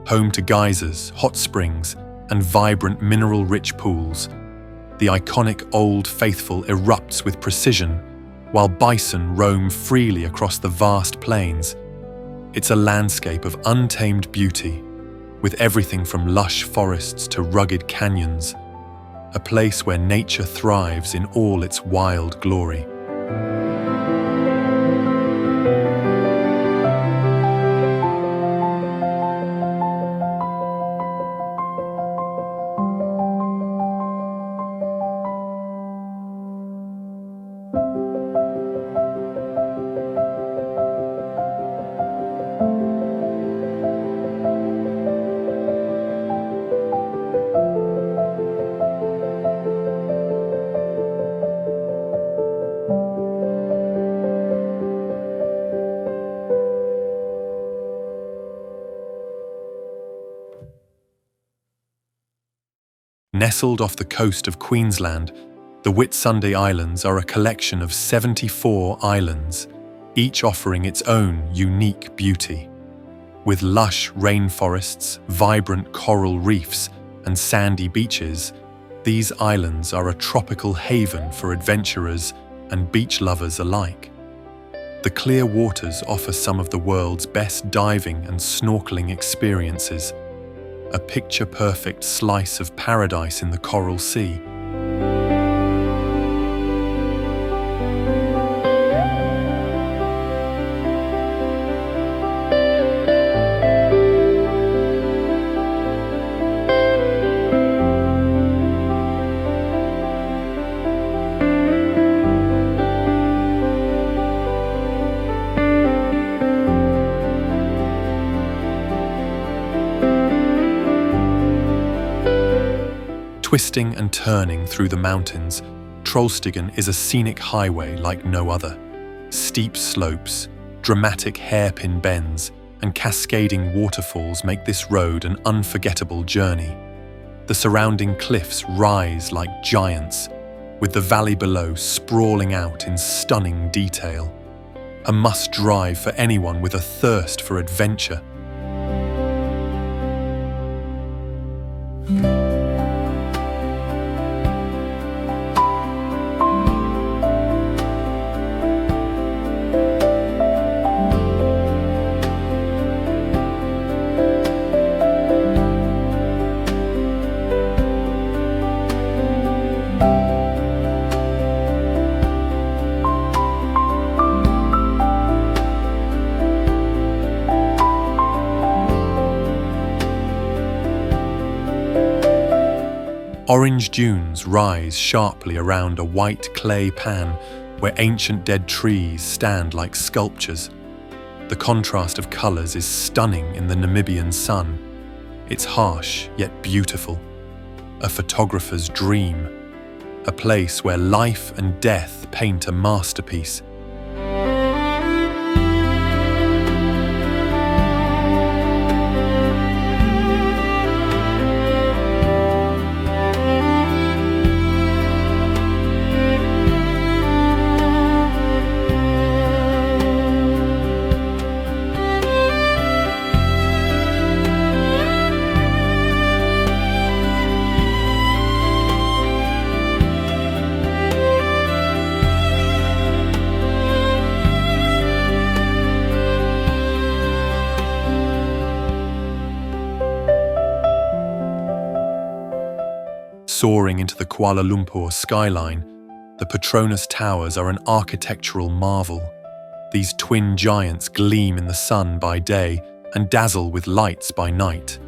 home to geysers, hot springs, and vibrant mineral-rich pools. The iconic Old Faithful erupts with precision, while bison roam freely across the vast plains. It's a landscape of untamed beauty, with everything from lush forests to rugged canyons, a place where nature thrives in all its wild glory. Nestled off the coast of Queensland, the Whitsunday Islands are a collection of 74 islands, each offering its own unique beauty. With lush rainforests, vibrant coral reefs, and sandy beaches, these islands are a tropical haven for adventurers and beach lovers alike. The clear waters offer some of the world's best diving and snorkeling experiences, a picture-perfect slice of paradise in the Coral Sea. Twisting and turning through the mountains, Trollstigen is a scenic highway like no other. Steep slopes, dramatic hairpin bends, and cascading waterfalls make this road an unforgettable journey. The surrounding cliffs rise like giants, with the valley below sprawling out in stunning detail. A must-drive for anyone with a thirst for adventure. Orange dunes rise sharply around a white clay pan where ancient dead trees stand like sculptures. The contrast of colours is stunning in the Namibian sun. It's harsh yet beautiful. A photographer's dream. A place where life and death paint a masterpiece. Soaring into the Kuala Lumpur skyline, the Petronas Towers are an architectural marvel. These twin giants gleam in the sun by day and dazzle with lights by night.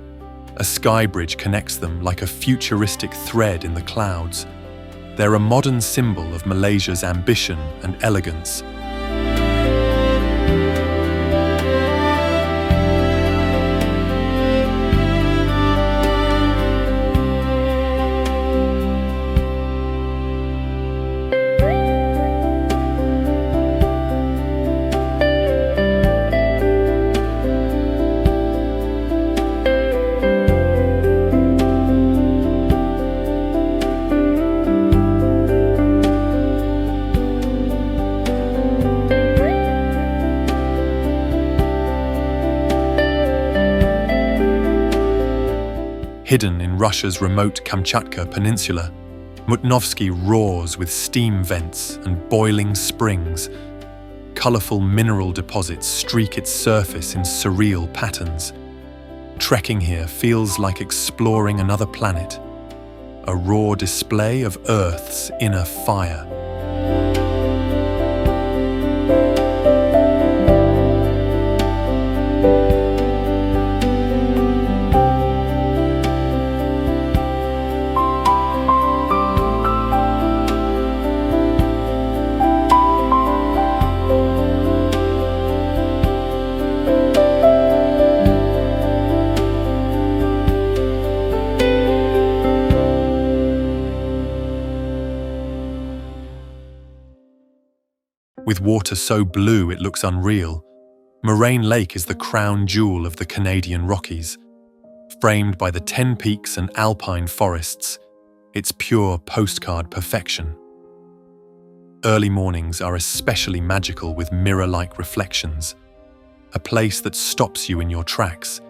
A sky bridge connects them like a futuristic thread in the clouds. They're a modern symbol of Malaysia's ambition and elegance. Hidden in Russia's remote Kamchatka peninsula, Mutnovsky roars with steam vents and boiling springs. Colourful mineral deposits streak its surface in surreal patterns. Trekking here feels like exploring another planet, a raw display of Earth's inner fire. With water so blue it looks unreal, Moraine Lake is the crown jewel of the Canadian Rockies. Framed by the 10 peaks and alpine forests, it's pure postcard perfection. Early mornings are especially magical with mirror-like reflections, a place that stops you in your tracks.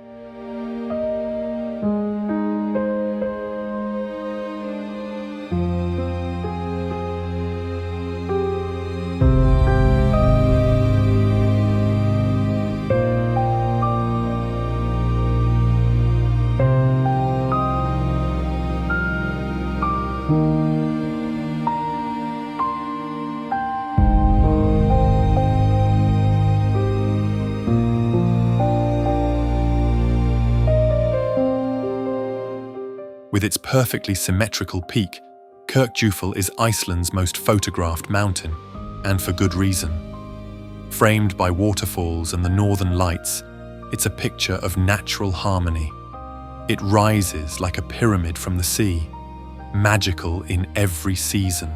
With its perfectly symmetrical peak, Kirkjufell is Iceland's most photographed mountain, and for good reason. Framed by waterfalls and the northern lights, it's a picture of natural harmony. It rises like a pyramid from the sea, magical in every season.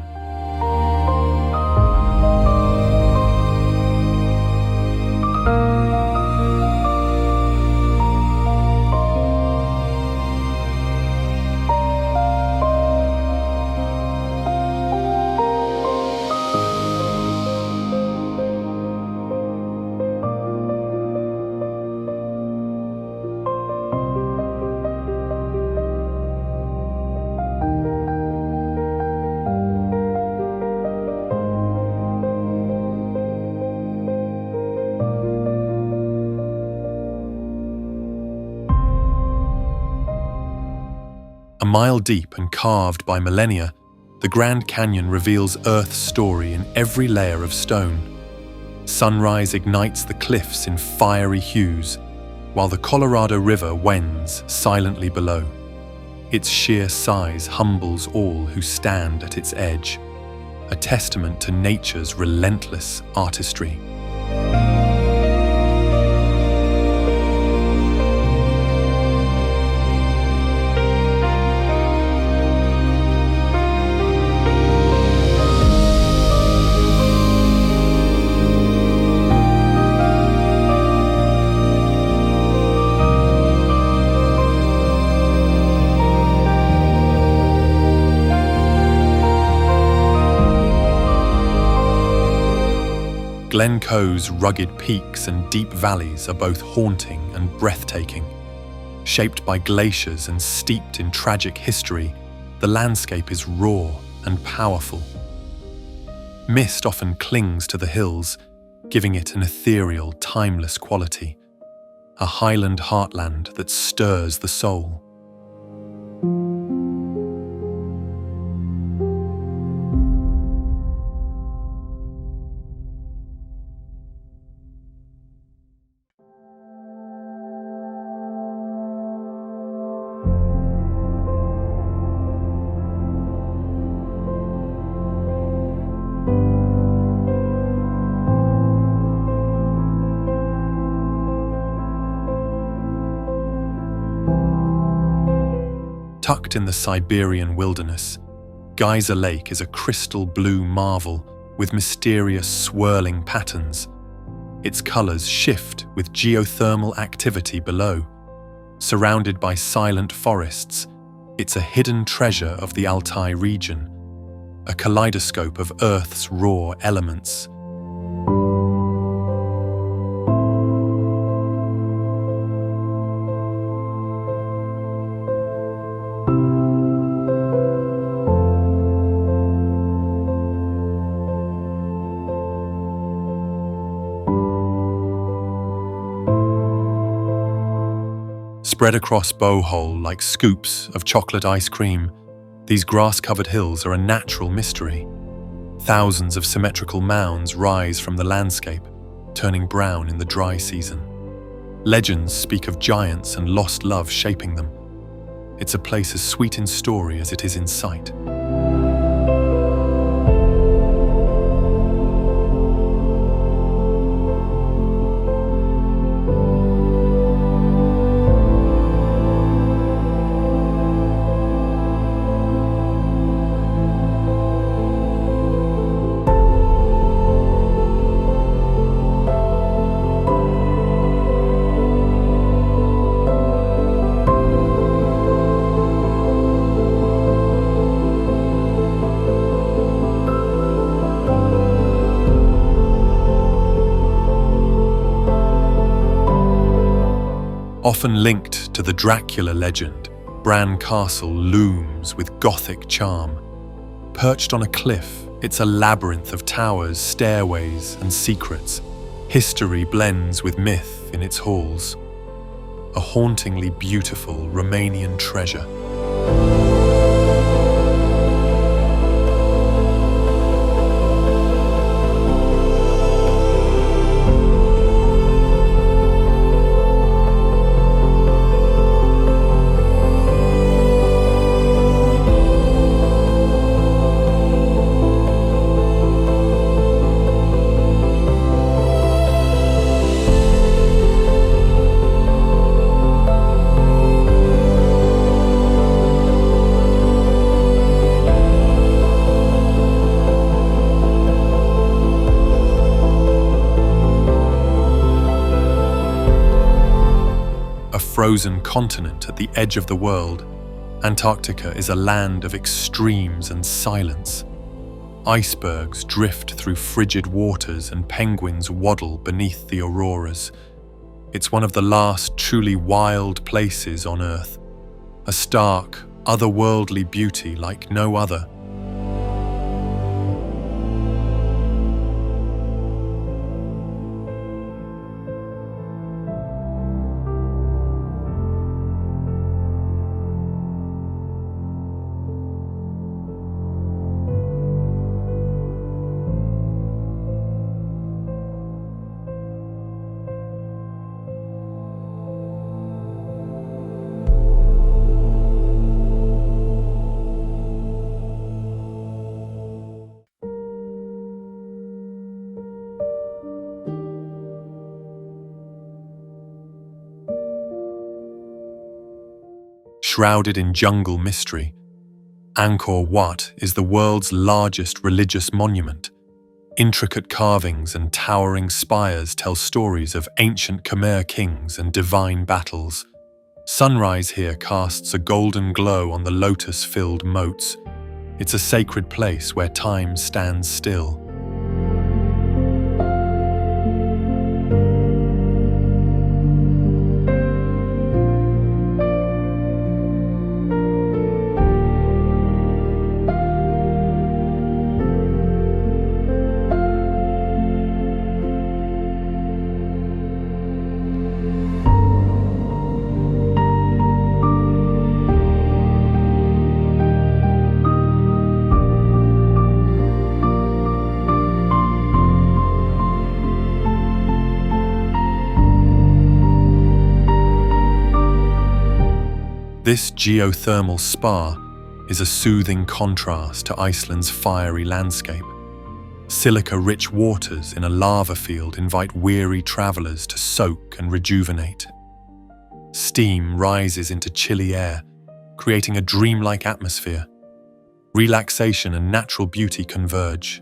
A mile deep and carved by millennia, the Grand Canyon reveals Earth's story in every layer of stone. Sunrise ignites the cliffs in fiery hues, while the Colorado River wends silently below. Its sheer size humbles all who stand at its edge, a testament to nature's relentless artistry. Glencoe's rugged peaks and deep valleys are both haunting and breathtaking. Shaped by glaciers and steeped in tragic history, the landscape is raw and powerful. Mist often clings to the hills, giving it an ethereal, timeless quality, a highland heartland that stirs the soul. Tucked in the Siberian wilderness, Geyser Lake is a crystal blue marvel with mysterious swirling patterns. Its colors shift with geothermal activity below. Surrounded by silent forests, it's a hidden treasure of the Altai region, a kaleidoscope of Earth's raw elements. Spread across Bowhole like scoops of chocolate ice cream, these grass-covered hills are a natural mystery. Thousands of symmetrical mounds rise from the landscape, turning brown in the dry season. Legends speak of giants and lost love shaping them. It's a place as sweet in story as it is in sight. Often linked to the Dracula legend, Bran Castle looms with Gothic charm. Perched on a cliff, it's a labyrinth of towers, stairways, and secrets. History blends with myth in its halls. A hauntingly beautiful Romanian treasure. Frozen continent at the edge of the world, Antarctica is a land of extremes and silence. Icebergs drift through frigid waters and penguins waddle beneath the auroras. It's one of the last truly wild places on Earth, a stark, otherworldly beauty like no other. shrouded in jungle mystery. Angkor Wat is the world's largest religious monument. Intricate carvings and towering spires tell stories of ancient Khmer kings and divine battles. Sunrise here casts a golden glow on the lotus-filled moats. It's a sacred place where time stands still. This geothermal spa is a soothing contrast to Iceland's fiery landscape. Silica-rich waters in a lava field invite weary travelers to soak and rejuvenate. Steam rises into chilly air, creating a dreamlike atmosphere. Relaxation and natural beauty converge.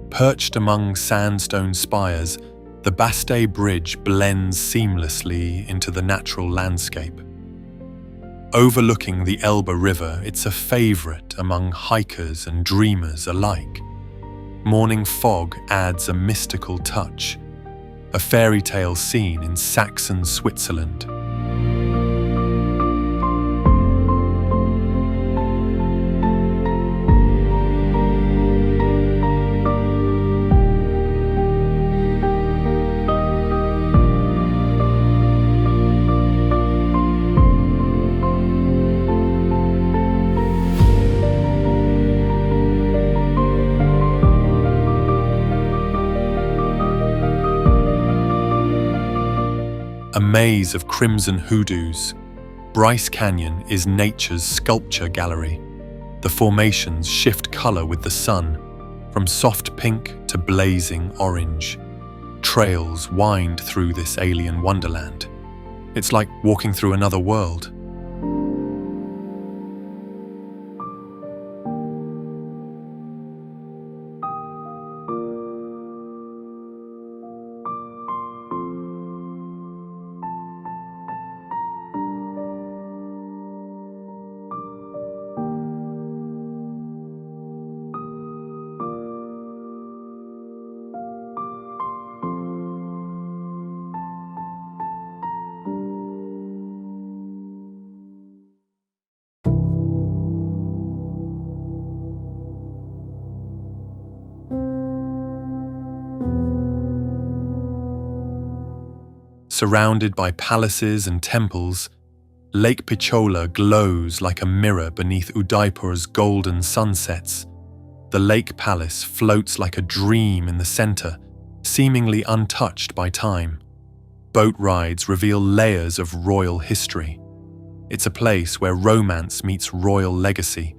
Perched among sandstone spires, the Bastei Bridge blends seamlessly into the natural landscape. Overlooking the Elbe River, it's a favorite among hikers and dreamers alike. Morning fog adds a mystical touch, a fairy tale scene in Saxon Switzerland. A maze of crimson hoodoos, Bryce Canyon is nature's sculpture gallery. The formations shift color with the sun, from soft pink to blazing orange. Trails wind through this alien wonderland. It's like walking through another world. Surrounded by palaces and temples, Lake Pichola glows like a mirror beneath Udaipur's golden sunsets. The lake palace floats like a dream in the center, seemingly untouched by time. Boat rides reveal layers of royal history. It's a place where romance meets royal legacy,